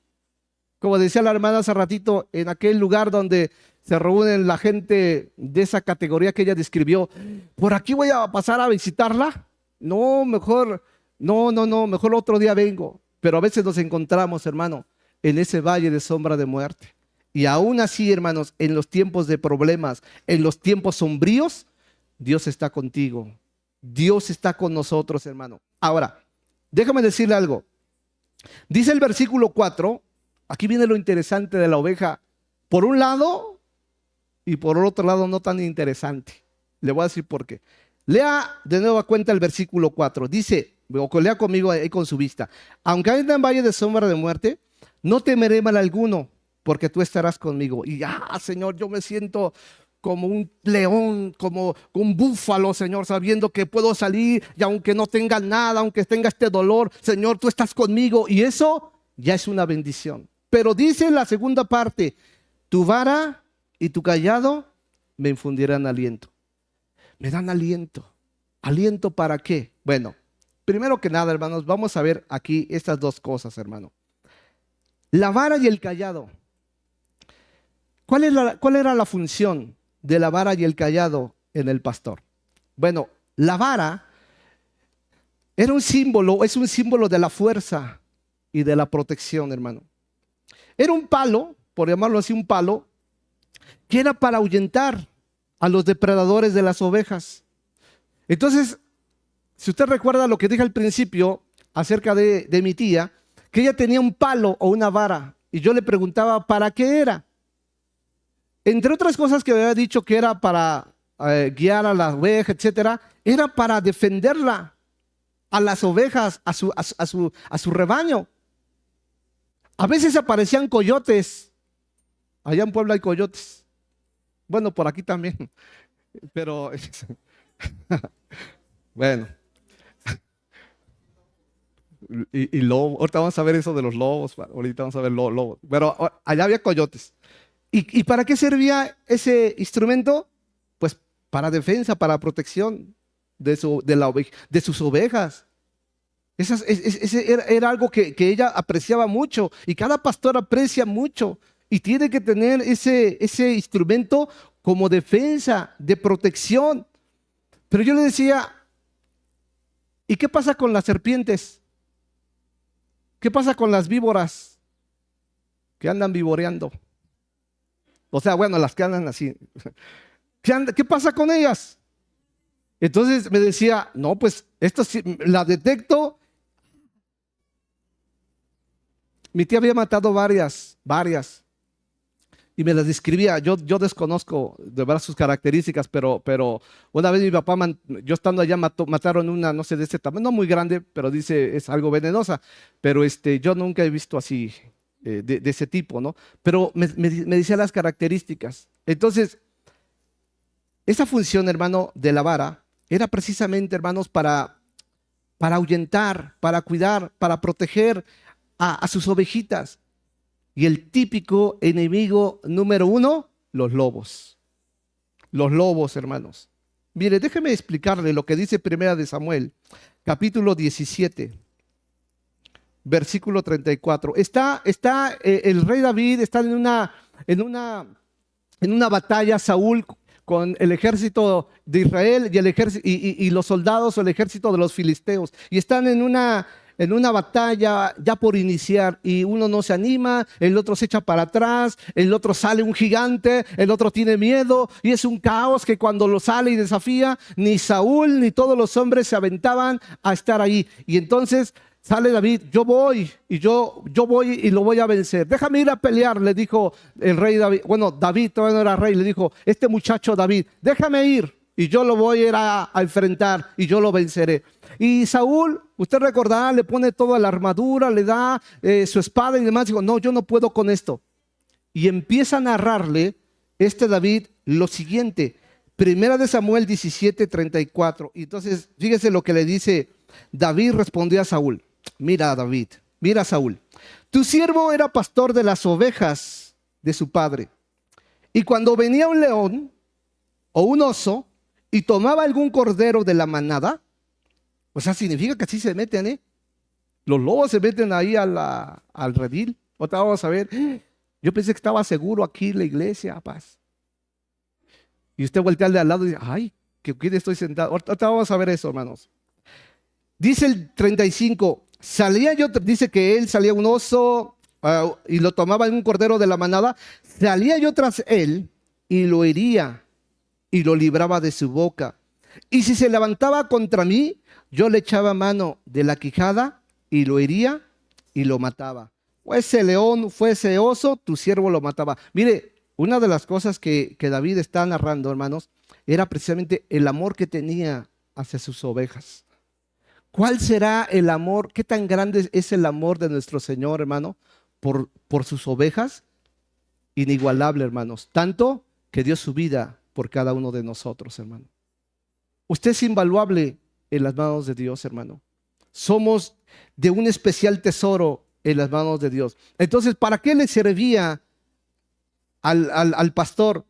Como decía la hermana hace ratito, en aquel lugar donde se reúnen la gente de esa categoría que ella describió, ¿por aquí voy a pasar a visitarla? No, mejor, no, mejor otro día vengo. Pero a veces nos encontramos, hermano, en ese valle de sombra de muerte. Y aún así, hermanos, en los tiempos de problemas, en los tiempos sombríos, Dios está contigo. Dios está con nosotros, hermano. Ahora, déjame decirle algo. Dice el versículo 4, aquí viene lo interesante de la oveja. Por un lado y por otro lado no tan interesante. Le voy a decir por qué. Lea de nueva cuenta el versículo 4. Dice, o lea conmigo ahí con su vista. Aunque ande en valle de sombra de muerte, no temeré mal alguno, porque tú estarás conmigo. Y Señor, yo me siento como un león, como un búfalo, Señor, sabiendo que puedo salir y aunque no tenga nada, aunque tenga este dolor, Señor, tú estás conmigo. Y eso ya es una bendición. Pero dice en la segunda parte, tu vara y tu cayado me infundirán aliento. Me dan aliento. ¿Aliento para qué? Bueno, primero que nada, hermanos, vamos a ver aquí estas dos cosas, hermano. La vara y el cayado. ¿Cuál era la función de la vara y el cayado en el pastor? Bueno, la vara era un símbolo, es un símbolo de la fuerza y de la protección, hermano. Era un palo, por llamarlo así, un palo, que era para ahuyentar a los depredadores de las ovejas. Entonces, si usted recuerda lo que dije al principio acerca de mi tía, que ella tenía un palo o una vara, y yo le preguntaba ¿para qué era? Entre otras cosas que me había dicho que era para guiar a la oveja, etcétera, era para defenderla a las ovejas, a su rebaño. A veces aparecían coyotes. Allá en Puebla hay coyotes. Bueno, por aquí también. Pero, bueno. Y lobo. Ahorita vamos a ver eso de los lobos. Ahorita vamos a ver lobos. Pero allá había coyotes. ¿Y para qué servía ese instrumento? Pues para defensa, para protección de sus ovejas. Era algo que ella apreciaba mucho y cada pastor aprecia mucho y tiene que tener ese instrumento como defensa, de protección. Pero yo le decía, ¿y qué pasa con las serpientes? ¿Qué pasa con las víboras que andan vivoreando? O sea, bueno, las que andan así. ¿Qué pasa con ellas? Entonces me decía, no, pues esto sí, la detecto. Mi tía había matado varias. Y me las describía. Yo desconozco de verdad sus características, pero una vez mi papá, yo estando allá, mataron una, no sé, de ese tamaño, no muy grande, pero dice, es algo venenosa. Pero yo nunca he visto así, de ese tipo, ¿no? Pero me decía las características. Entonces, esa función, hermano, de la vara, era precisamente, hermanos, para ahuyentar, para cuidar, para proteger a sus ovejitas. Y el típico enemigo número uno, los lobos. Los lobos, hermanos. Mire, déjeme explicarle lo que dice Primera de Samuel, capítulo 17, versículo 34. Está el rey David, está en una batalla, Saúl con el ejército de Israel y, el ejército, y los soldados o el ejército de los filisteos. Y están en una batalla ya por iniciar y uno no se anima, el otro se echa para atrás, el otro sale un gigante, el otro tiene miedo y es un caos que cuando lo sale y desafía, ni Saúl ni todos los hombres se aventaban a estar ahí. Y entonces sale David, yo voy y lo voy a vencer. Déjame ir a pelear, le dijo el rey David. Bueno, David todavía no era rey, le dijo, este muchacho David, déjame ir y yo lo voy a ir a enfrentar y yo lo venceré. Y Saúl, usted recordará, le pone toda la armadura, le da su espada y demás. Digo, no, yo no puedo con esto. Y empieza a narrarle David lo siguiente. Primera de Samuel 17, 34. Y entonces, fíjese lo que le dice David, respondió a Saúl. Mira, David, mira, Saúl, tu siervo era pastor de las ovejas de su padre. Y cuando venía un león o un oso y tomaba algún cordero de la manada, o sea, significa que así se meten, ¿eh? Los lobos se meten ahí al redil. Otra vamos a ver. Yo pensé que estaba seguro aquí la iglesia, paz. Y usted voltea al de al lado y dice, ay, que aquí estoy sentado. Otra vamos a ver eso, hermanos. Dice el 35, dice que él salía un oso y lo tomaba en un cordero de la manada. Salía yo tras él y lo hería y lo libraba de su boca. Y si se levantaba contra mí, yo le echaba mano de la quijada y lo hería y lo mataba. Fuese león, fuese oso, tu siervo lo mataba. Mire, una de las cosas que David está narrando, hermanos, era precisamente el amor que tenía hacia sus ovejas. ¿Cuál será el amor? ¿Qué tan grande es el amor de nuestro Señor, hermano, por sus ovejas? Inigualable, hermanos. Tanto que dio su vida por cada uno de nosotros, hermano. Usted es invaluable en las manos de Dios, hermano. Somos de un especial tesoro en las manos de Dios. Entonces, ¿para qué le servía al pastor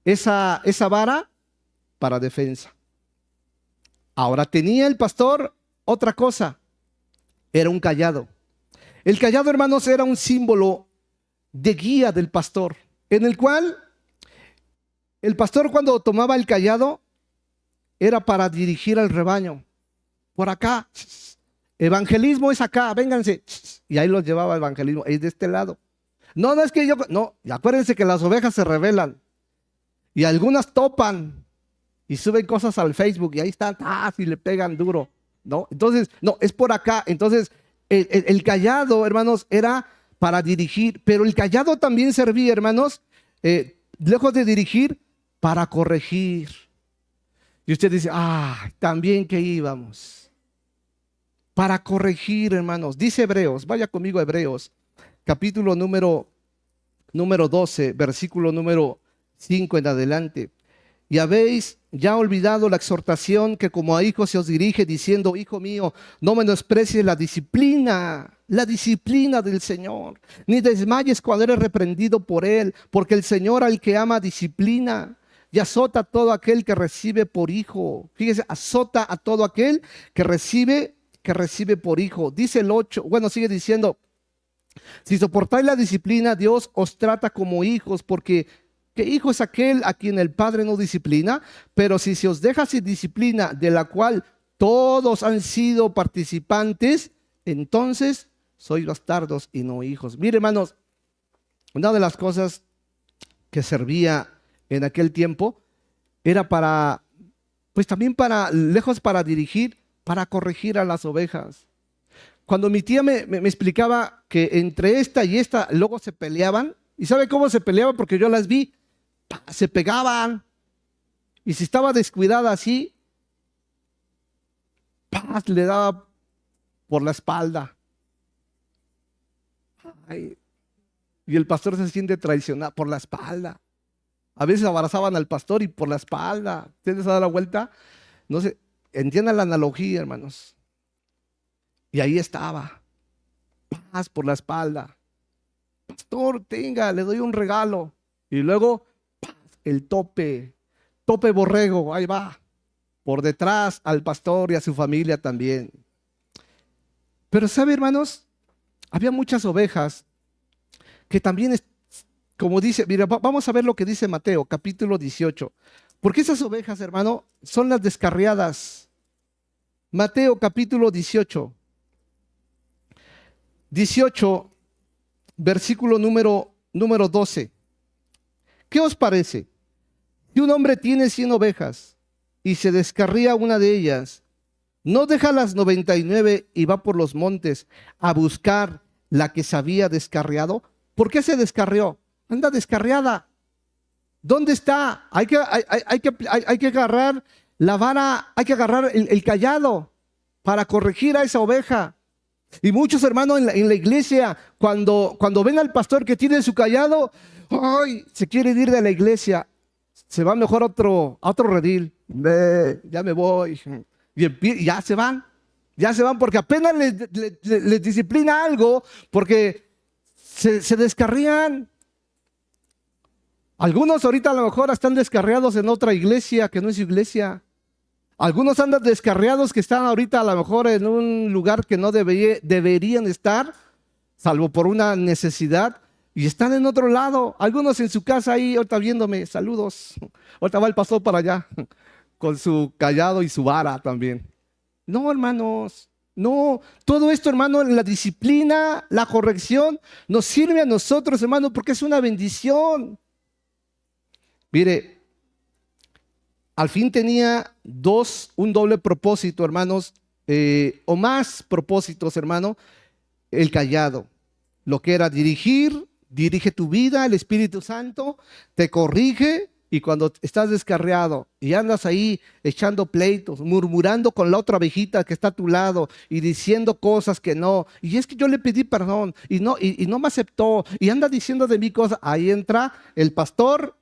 esa vara? Para defensa. Ahora tenía el pastor otra cosa. Era un cayado. El cayado, hermanos, era un símbolo de guía del pastor, en el cual el pastor, cuando tomaba el cayado, era para dirigir al rebaño. Por acá, evangelismo es acá, vénganse. Y ahí los llevaba el evangelismo, es de este lado. No es que no, y acuérdense que las ovejas se rebelan. Y algunas topan y suben cosas al Facebook y ahí están, y le pegan duro. ¿No? Entonces, no, es por acá. Entonces, el cayado, hermanos, era para dirigir, pero el cayado también servía, hermanos, lejos de dirigir, para corregir. Y usted dice, también que íbamos. Para corregir, hermanos. Dice Hebreos, vaya conmigo a Hebreos, capítulo número 12, versículo número 5 en adelante. Y habéis ya olvidado la exhortación que como a hijos se os dirige, diciendo, hijo mío, no menosprecies la disciplina del Señor, ni desmayes cuando eres reprendido por Él, porque el Señor al que ama disciplina y azota a todo aquel que recibe por hijo. Fíjese, azota a todo aquel que recibe por hijo. Dice el 8, bueno, sigue diciendo, si soportáis la disciplina, Dios os trata como hijos, porque ¿qué hijo es aquel a quien el Padre no disciplina? Pero si se os deja sin disciplina, de la cual todos han sido participantes, entonces sois bastardos y no hijos. Mire, hermanos, una de las cosas que servía en aquel tiempo era para, pues también para, lejos para dirigir, para corregir a las ovejas. Cuando mi tía me explicaba que entre esta y esta luego se peleaban, ¿y sabe cómo se peleaban? Porque yo las vi, se pegaban, y si estaba descuidada así, le daba por la espalda. Ay, y el pastor se siente traicionado por la espalda. A veces abrazaban al pastor y por la espalda. ¿Ustedes se dan la vuelta? No sé, entiendan la analogía, hermanos. Y ahí estaba, por la espalda. Pastor, tenga, le doy un regalo. Y luego, el tope borrego, ahí va. Por detrás al pastor y a su familia también. Pero sabe, hermanos, había muchas ovejas que también, como dice, mira, vamos a ver lo que dice Mateo, capítulo 18. Porque esas ovejas, hermano, son las descarriadas. Mateo, capítulo 18. 18, versículo número 12. ¿Qué os parece? Si un hombre tiene 100 ovejas y se descarría una de ellas, ¿no deja las 99 y va por los montes a buscar la que se había descarriado? ¿Por qué se descarrió? Anda descarriada. ¿Dónde está? Hay que agarrar la vara, hay que agarrar el cayado para corregir a esa oveja. Y muchos hermanos en la iglesia, cuando ven al pastor que tiene su cayado, ¡ay!, se quiere ir de la iglesia. Se va mejor a otro redil. Ya me voy. Y ya se van porque apenas les disciplina algo, porque se descarrían. Algunos ahorita a lo mejor están descarriados en otra iglesia que no es su iglesia. Algunos andan descarriados que están ahorita a lo mejor en un lugar que no deberían estar, salvo por una necesidad, y están en otro lado. Algunos en su casa ahí, ahorita viéndome, saludos. Ahorita va el pastor para allá, con su cayado y su vara también. No, hermanos, no. Todo esto, hermano, la disciplina, la corrección, nos sirve a nosotros, hermano, porque es una bendición. Mire, al fin tenía un doble propósito, hermanos, o más propósitos, hermano, el cayado. Lo que era dirige tu vida, el Espíritu Santo te corrige, y cuando estás descarriado y andas ahí echando pleitos, murmurando con la otra ovejita que está a tu lado y diciendo cosas que no, y es que yo le pedí perdón y no me aceptó y anda diciendo de mí cosas, ahí entra el pastor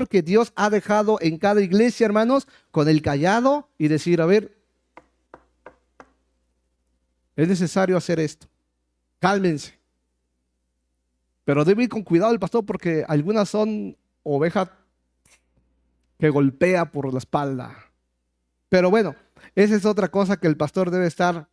que Dios ha dejado en cada iglesia, hermanos, con el cayado y decir, a ver, es necesario hacer esto, cálmense. Pero debe ir con cuidado el pastor, porque algunas son ovejas que golpea por la espalda. Pero bueno, esa es otra cosa que el pastor debe estar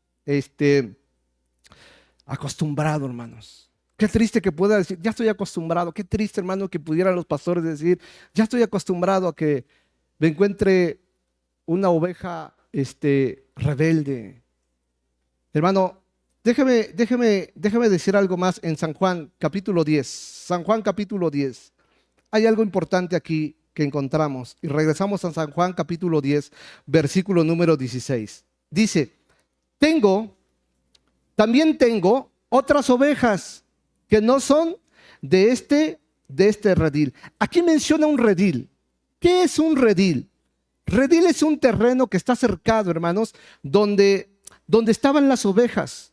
acostumbrado, hermanos. Qué triste que pueda decir, ya estoy acostumbrado. Qué triste, hermano, que pudieran los pastores decir, ya estoy acostumbrado a que me encuentre una oveja rebelde. Hermano, déjeme decir algo más en San Juan capítulo 10. San Juan capítulo 10. Hay algo importante aquí que encontramos, y regresamos a San Juan capítulo 10, versículo número 16. Dice, también tengo otras ovejas que no son de este redil. Aquí menciona un redil. ¿Qué es un redil? Redil es un terreno que está cercado, hermanos, donde estaban las ovejas.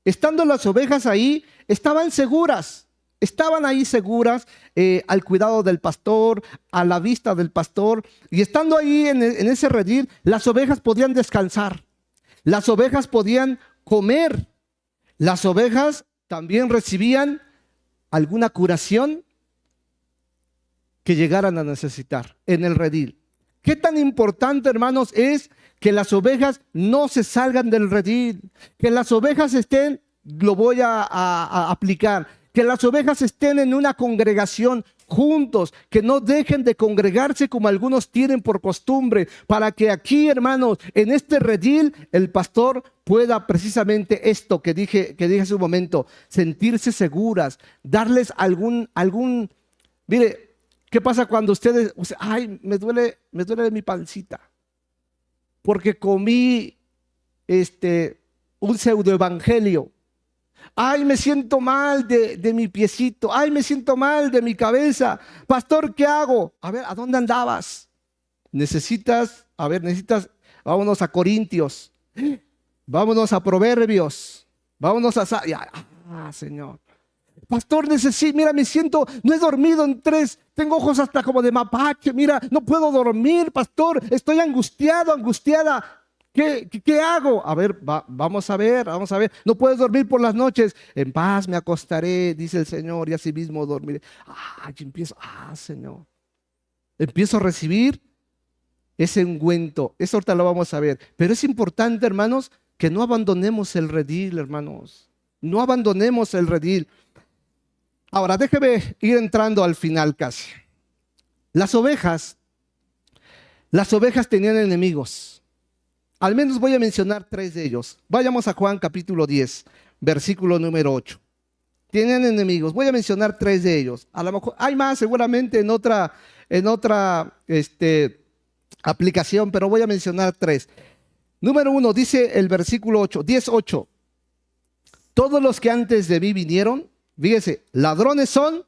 Estando las ovejas ahí, estaban seguras. Estaban ahí seguras, al cuidado del pastor, a la vista del pastor. Y estando ahí en ese redil, las ovejas podían descansar. Las ovejas podían comer. Las ovejas también recibían alguna curación que llegaran a necesitar en el redil. ¿Qué tan importante, hermanos, es que las ovejas no se salgan del redil? Que las ovejas estén, lo voy a aplicar, que las ovejas estén en una congregación juntos, que no dejen de congregarse como algunos tienen por costumbre, para que aquí, hermanos, en este redil, el pastor pueda precisamente esto que dije hace un momento, sentirse seguras, darles mire, ¿qué pasa cuando ustedes, ay, me duele mi pancita, porque comí un pseudoevangelio? Ay, me siento mal de mi piecito. Ay, me siento mal de mi cabeza. Pastor, ¿qué hago? A ver, ¿a dónde andabas? Necesitas, vámonos a Corintios. Vámonos a Proverbios. Vámonos a... Señor. Pastor, mira, me siento, no he dormido en 3, tengo ojos hasta como de mapache, mira, no puedo dormir, pastor, estoy angustiado, angustiada. ¿Qué hago? A ver, vamos a ver. No puedes dormir por las noches. En paz me acostaré, dice el Señor, y así mismo dormiré. Señor. Empiezo a recibir ese ungüento. Eso ahorita lo vamos a ver. Pero es importante, hermanos, que no abandonemos el redil, hermanos. No abandonemos el redil. Ahora, déjeme ir entrando al final casi. Las ovejas tenían enemigos. Al menos voy a mencionar 3 de ellos. Vayamos a Juan capítulo 10, versículo número 8. Tienen enemigos. Voy a mencionar 3 de ellos. A lo mejor hay más seguramente en otra aplicación, pero voy a mencionar 3. Número 1, dice el versículo 8, 10:8. Todos los que antes de mí vinieron, fíjese, ladrones son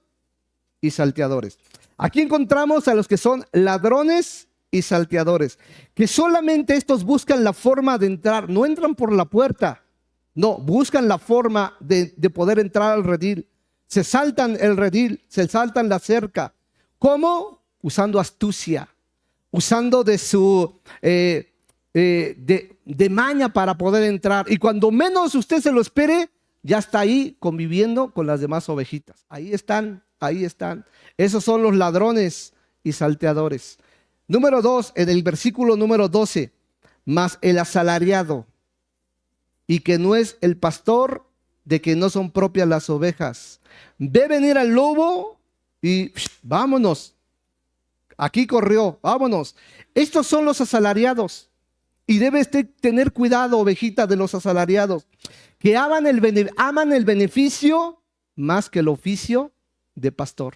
y salteadores. Aquí encontramos a los que son ladrones y salteadores, que solamente estos buscan la forma de entrar, no entran por la puerta, no, buscan la forma de poder entrar al redil, se saltan el redil, se saltan la cerca. ¿Cómo? Usando astucia, usando de su de maña para poder entrar, y cuando menos usted se lo espere, ya está ahí conviviendo con las demás ovejitas. Ahí están. Esos son los ladrones y salteadores. Número 2, en el versículo número 12, mas el asalariado, y que no es el pastor, de que no son propias las ovejas, ve venir al lobo y vámonos. Aquí corrió, vámonos. Estos son los asalariados, y debes tener cuidado, ovejita, de los asalariados, que aman el beneficio más que el oficio de pastor,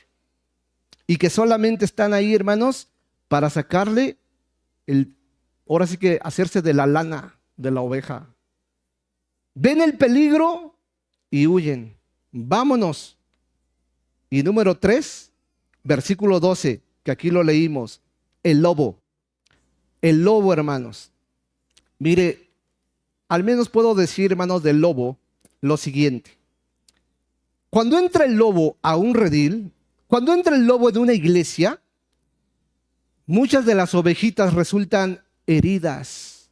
y que solamente están ahí, hermanos, para sacarle ahora sí que hacerse de la lana de la oveja. Ven el peligro y huyen. Vámonos. Y número 3, versículo 12, que aquí lo leímos. El lobo, hermanos. Mire, al menos puedo decir, hermanos, del lobo lo siguiente. Cuando entra el lobo a un redil, cuando entra el lobo de una iglesia, muchas de las ovejitas resultan heridas.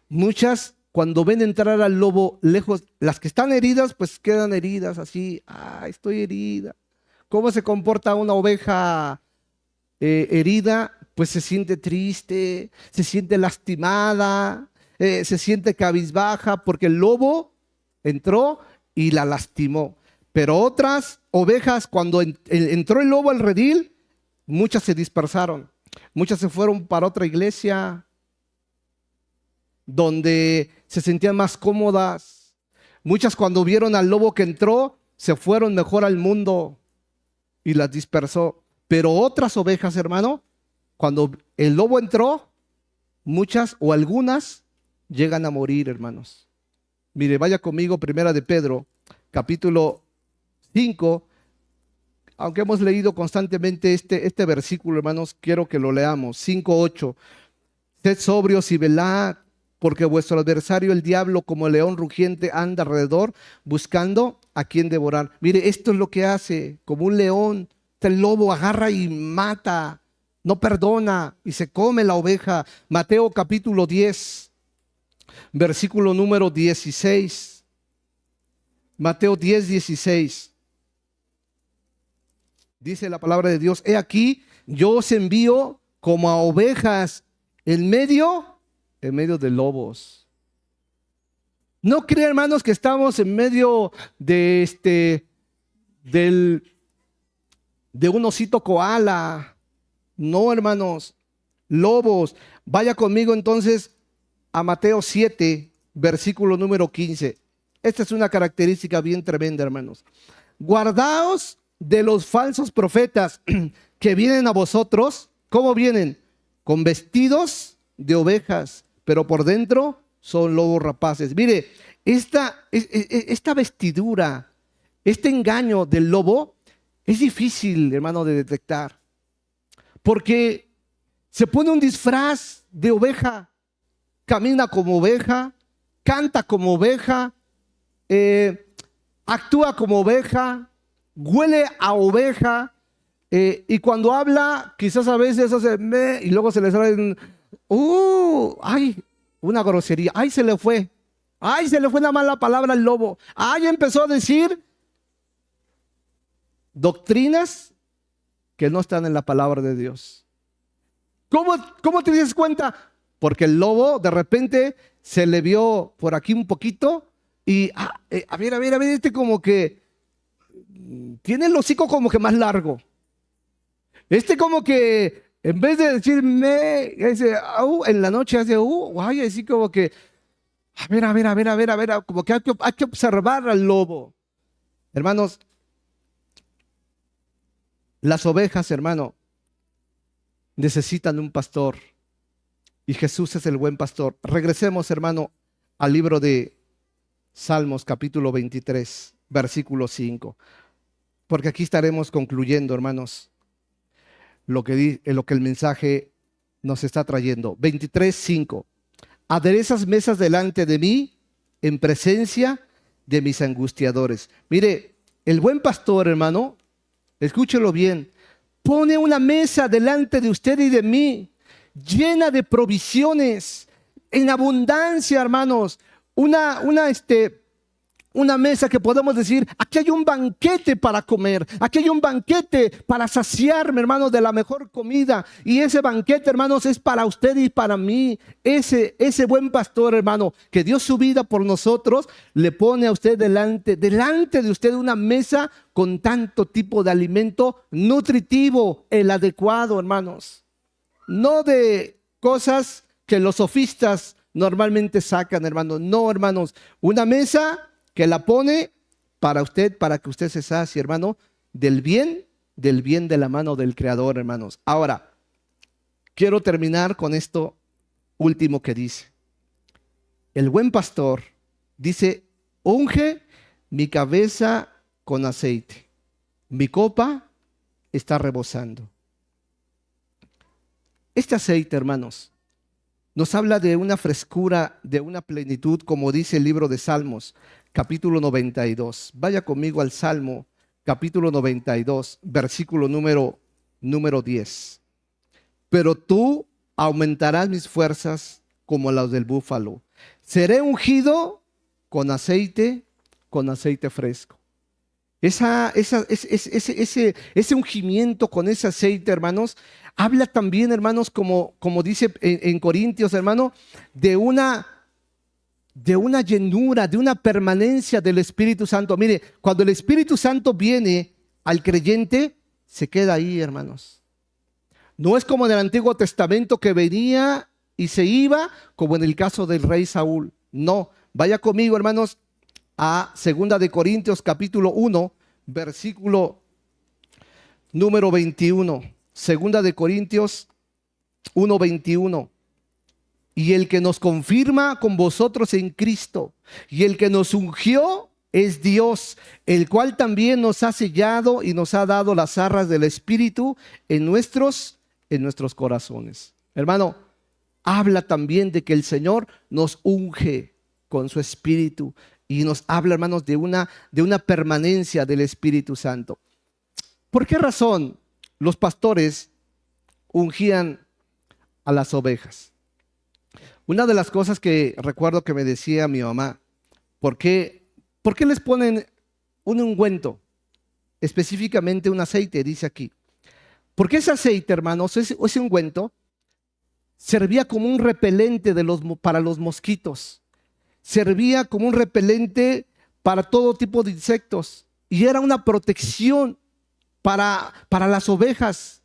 Muchas, cuando ven entrar al lobo lejos, las que están heridas, pues quedan heridas así. Estoy herida. ¿Cómo se comporta una oveja herida? Pues se siente triste, se siente lastimada, se siente cabizbaja, porque el lobo entró y la lastimó. Pero otras ovejas, cuando entró el lobo al redil, muchas se dispersaron. Muchas se fueron para otra iglesia donde se sentían más cómodas. Muchas, cuando vieron al lobo que entró, se fueron mejor al mundo y las dispersó. Pero otras ovejas, hermano, cuando el lobo entró, muchas o algunas llegan a morir, hermanos. Mire, vaya conmigo, Primera de Pedro, capítulo 5. Aunque hemos leído constantemente este versículo, hermanos, quiero que lo leamos. 5:8. Sed sobrios y velad, porque vuestro adversario, el diablo, como león rugiente, anda alrededor buscando a quien devorar. Mire, esto es lo que hace, como un león. El lobo agarra y mata, no perdona y se come la oveja. Mateo capítulo 10, versículo número 16. Mateo 10:16. Dice la palabra de Dios: he aquí, yo os envío como a ovejas en medio de lobos. No crean, hermanos, que estamos en medio de de un osito koala. No, hermanos, lobos. Vaya conmigo entonces a Mateo 7, versículo número 15. Esta es una característica bien tremenda, hermanos. Guardaos de los falsos profetas que vienen a vosotros. ¿Cómo vienen? Con vestidos de ovejas, pero por dentro son lobos rapaces. Mire, esta vestidura, este engaño del lobo es difícil, hermano, de detectar, porque se pone un disfraz de oveja, camina como oveja, canta como oveja, actúa como oveja, huele a oveja, y cuando habla, quizás a veces hace y luego se le sale ay, una grosería, ay, se le fue una mala palabra al lobo, ay, empezó a decir doctrinas que no están en la palabra de Dios. ¿Cómo te das cuenta? Porque el lobo de repente se le vio por aquí un poquito y a ver, este como que tiene el hocico como que más largo. Este como que en vez de decirme, en la noche hace, ay, así como que, a ver, como que hay que observar al lobo. Hermanos, las ovejas, hermano, necesitan un pastor y Jesús es el buen pastor. Regresemos, hermano, al libro de Salmos, capítulo 23, versículo 5, porque aquí estaremos concluyendo, hermanos, lo que el mensaje nos está trayendo. 23, 5. Aderezas mesas delante de mí en presencia de mis angustiadores. Mire, el buen pastor, hermano, escúchelo bien, pone una mesa delante de usted y de mí, llena de provisiones, en abundancia, hermanos. Una mesa que podemos decir, aquí hay un banquete para comer, aquí hay un banquete para saciarme, hermanos, de la mejor comida. Y ese banquete, hermanos, es para usted y para mí. Ese buen pastor, hermano, que dio su vida por nosotros, le pone a usted delante de usted una mesa con tanto tipo de alimento nutritivo, el adecuado, hermanos. No de cosas que los sofistas normalmente sacan, hermanos. No, hermanos, una mesa que la pone para usted, para que usted se sacie, hermano, del bien de la mano del Creador, hermanos. Ahora, quiero terminar con esto último que dice. El buen pastor dice, unge mi cabeza con aceite, mi copa está rebosando. Este aceite, hermanos, nos habla de una frescura, de una plenitud, como dice el libro de Salmos, capítulo 92. Vaya conmigo al Salmo, capítulo 92, versículo número 10. Pero tú aumentarás mis fuerzas como las del búfalo. Seré ungido con aceite fresco. Ese ungimiento con ese aceite, hermanos, habla también, hermanos, como dice en Corintios, hermano, de una llenura, de una permanencia del Espíritu Santo. Mire, cuando el Espíritu Santo viene al creyente, se queda ahí, hermanos. No es como en el Antiguo Testamento que venía y se iba, como en el caso del rey Saúl. No, vaya conmigo, hermanos, a 2 de Corintios capítulo 1, versículo número 21. 2 de Corintios 1, 21. Y el que nos confirma con vosotros en Cristo y el que nos ungió es Dios, el cual también nos ha sellado y nos ha dado las arras del Espíritu en nuestros corazones. Hermano, habla también de que el Señor nos unge con su Espíritu y nos habla, hermanos, de una permanencia del Espíritu Santo. ¿Por qué razón los pastores ungían a las ovejas? Una de las cosas que recuerdo que me decía mi mamá, ¿por qué les ponen un ungüento? Específicamente un aceite, dice aquí. Porque ese aceite, hermanos, ese ungüento, servía como un repelente para los mosquitos. Servía como un repelente para todo tipo de insectos. Y era una protección para las ovejas.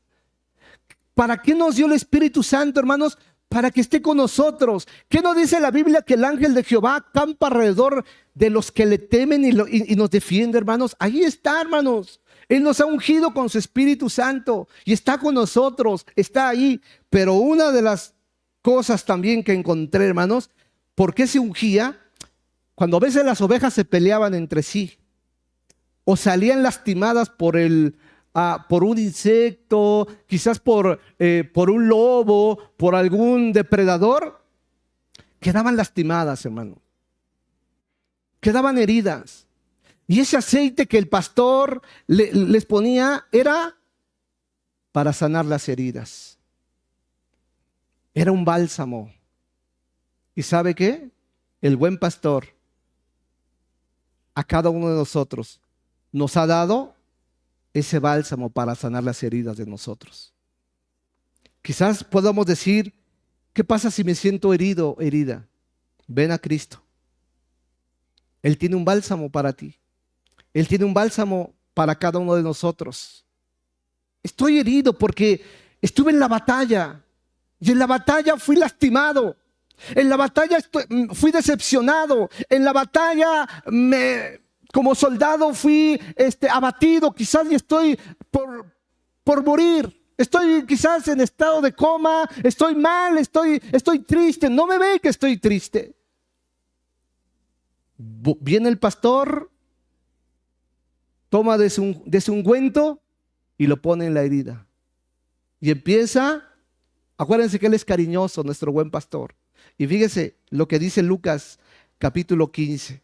¿Para qué nos dio el Espíritu Santo, hermanos? Para que esté con nosotros. ¿Qué nos dice la Biblia? Que el ángel de Jehová campa alrededor de los que le temen y nos defiende, hermanos. Ahí está, hermanos. Él nos ha ungido con su Espíritu Santo y está con nosotros, está ahí. Pero una de las cosas también que encontré, hermanos, ¿por qué se ungía? Cuando a veces las ovejas se peleaban entre sí o salían lastimadas por un insecto, quizás por un lobo, por algún depredador, quedaban lastimadas, hermano. Quedaban heridas. Y ese aceite que el pastor les ponía era para sanar las heridas. Era un bálsamo. ¿Y sabe qué? El buen pastor a cada uno de nosotros nos ha dado ese bálsamo para sanar las heridas de nosotros. Quizás podamos decir, ¿qué pasa si me siento herido o herida? Ven a Cristo. Él tiene un bálsamo para ti. Él tiene un bálsamo para cada uno de nosotros. Estoy herido porque estuve en la batalla y en la batalla fui lastimado. En la batalla fui decepcionado. En la batalla como soldado fui abatido. Quizás y estoy por morir. Estoy quizás en estado de coma. Estoy mal, estoy triste. No me ve que estoy triste. Viene el pastor, toma de su ungüento y lo pone en la herida. Y empieza, acuérdense que Él es cariñoso, nuestro buen pastor. Y fíjese lo que dice Lucas capítulo 15.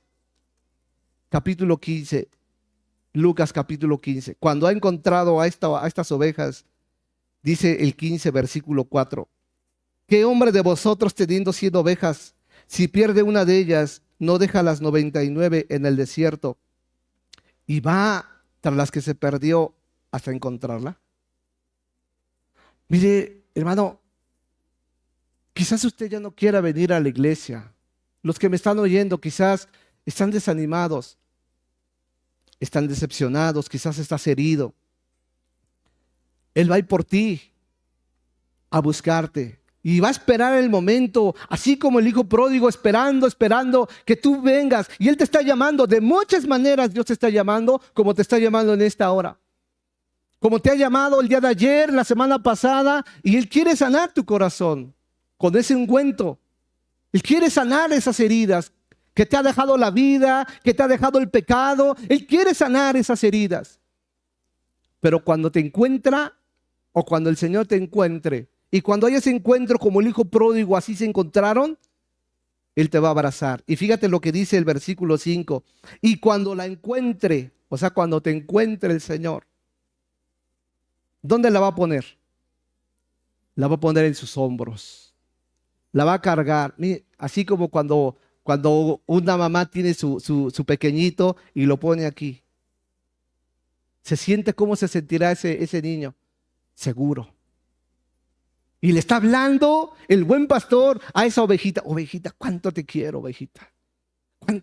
Capítulo 15. Lucas capítulo 15. Cuando ha encontrado a estas ovejas, dice el 15 versículo 4. ¿Qué hombre de vosotros teniendo 100 ovejas, si pierde una de ellas, no deja las 99 en el desierto y va tras las que se perdió hasta encontrarla? Mire, hermano, quizás usted ya no quiera venir a la iglesia. Los que me están oyendo quizás están desanimados, están decepcionados, quizás estás herido. Él va a ir por ti a buscarte y va a esperar el momento, así como el hijo pródigo esperando que tú vengas. Y Él te está llamando de muchas maneras. Dios te está llamando como te está llamando en esta hora, como te ha llamado el día de ayer, la semana pasada. Y Él quiere sanar tu corazón con ese ungüento. Él quiere sanar esas heridas que te ha dejado la vida, que te ha dejado el pecado. Él quiere sanar esas heridas. Pero cuando te encuentra, o cuando el Señor te encuentre, y cuando haya ese encuentro como el hijo pródigo, así se encontraron, Él te va a abrazar. Y fíjate lo que dice el versículo 5. Y cuando la encuentre, o sea, cuando te encuentre el Señor, ¿dónde la va a poner? La va a poner en sus hombros. La va a cargar. Mire, así como cuando una mamá tiene su pequeñito y lo pone aquí. Se siente cómo se sentirá ese niño. Seguro. Y le está hablando el buen pastor a esa ovejita. Ovejita, ¿cuánto te quiero, ovejita?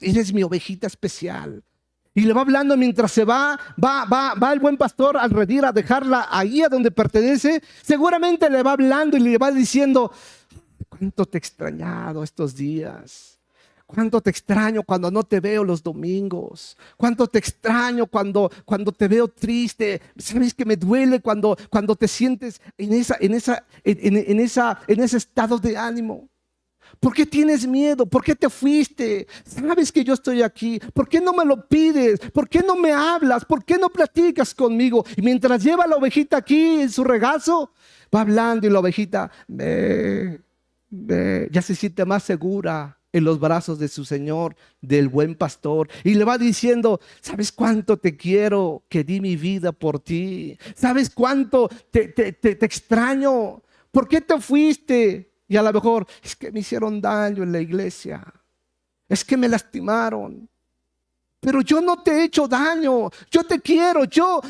Eres mi ovejita especial. Y le va hablando mientras se va el buen pastor al redil a dejarla ahí a donde pertenece. Seguramente le va hablando y le va diciendo, ¿cuánto te he extrañado estos días? ¿Cuánto te extraño cuando no te veo los domingos? ¿Cuánto te extraño cuando te veo triste? ¿Sabes que me duele cuando te sientes en ese estado de ánimo? ¿Por qué tienes miedo? ¿Por qué te fuiste? ¿Sabes que yo estoy aquí? ¿Por qué no me lo pides? ¿Por qué no me hablas? ¿Por qué no platicas conmigo? Y mientras lleva la ovejita aquí en su regazo, va hablando y la ovejita ya se siente más segura en los brazos de su Señor, del buen pastor, y le va diciendo, ¿sabes cuánto te quiero? Que di mi vida por ti. ¿Sabes cuánto te extraño? ¿Por qué te fuiste? Y a lo mejor, es que me hicieron daño en la iglesia, es que me lastimaron. Pero yo no te he hecho daño, yo te quiero, yo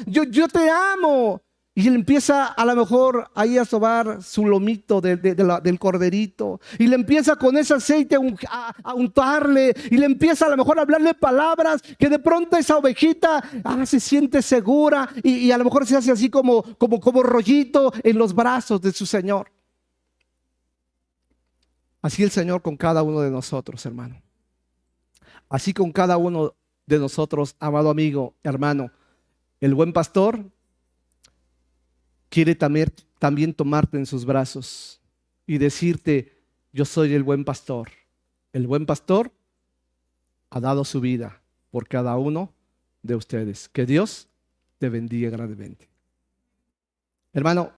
te amo. Y él empieza a lo mejor ahí a sobar su lomito del corderito. Y le empieza con ese aceite a untarle. Y le empieza a lo mejor a hablarle palabras que de pronto esa ovejita se siente segura. Y a lo mejor se hace así como rollito en los brazos de su Señor. Así el Señor con cada uno de nosotros, hermano. Así con cada uno de nosotros, amado amigo, hermano. El buen pastor quiere también tomarte en sus brazos y decirte: yo soy el buen pastor. El buen pastor ha dado su vida por cada uno de ustedes. Que Dios te bendiga grandemente. Hermano,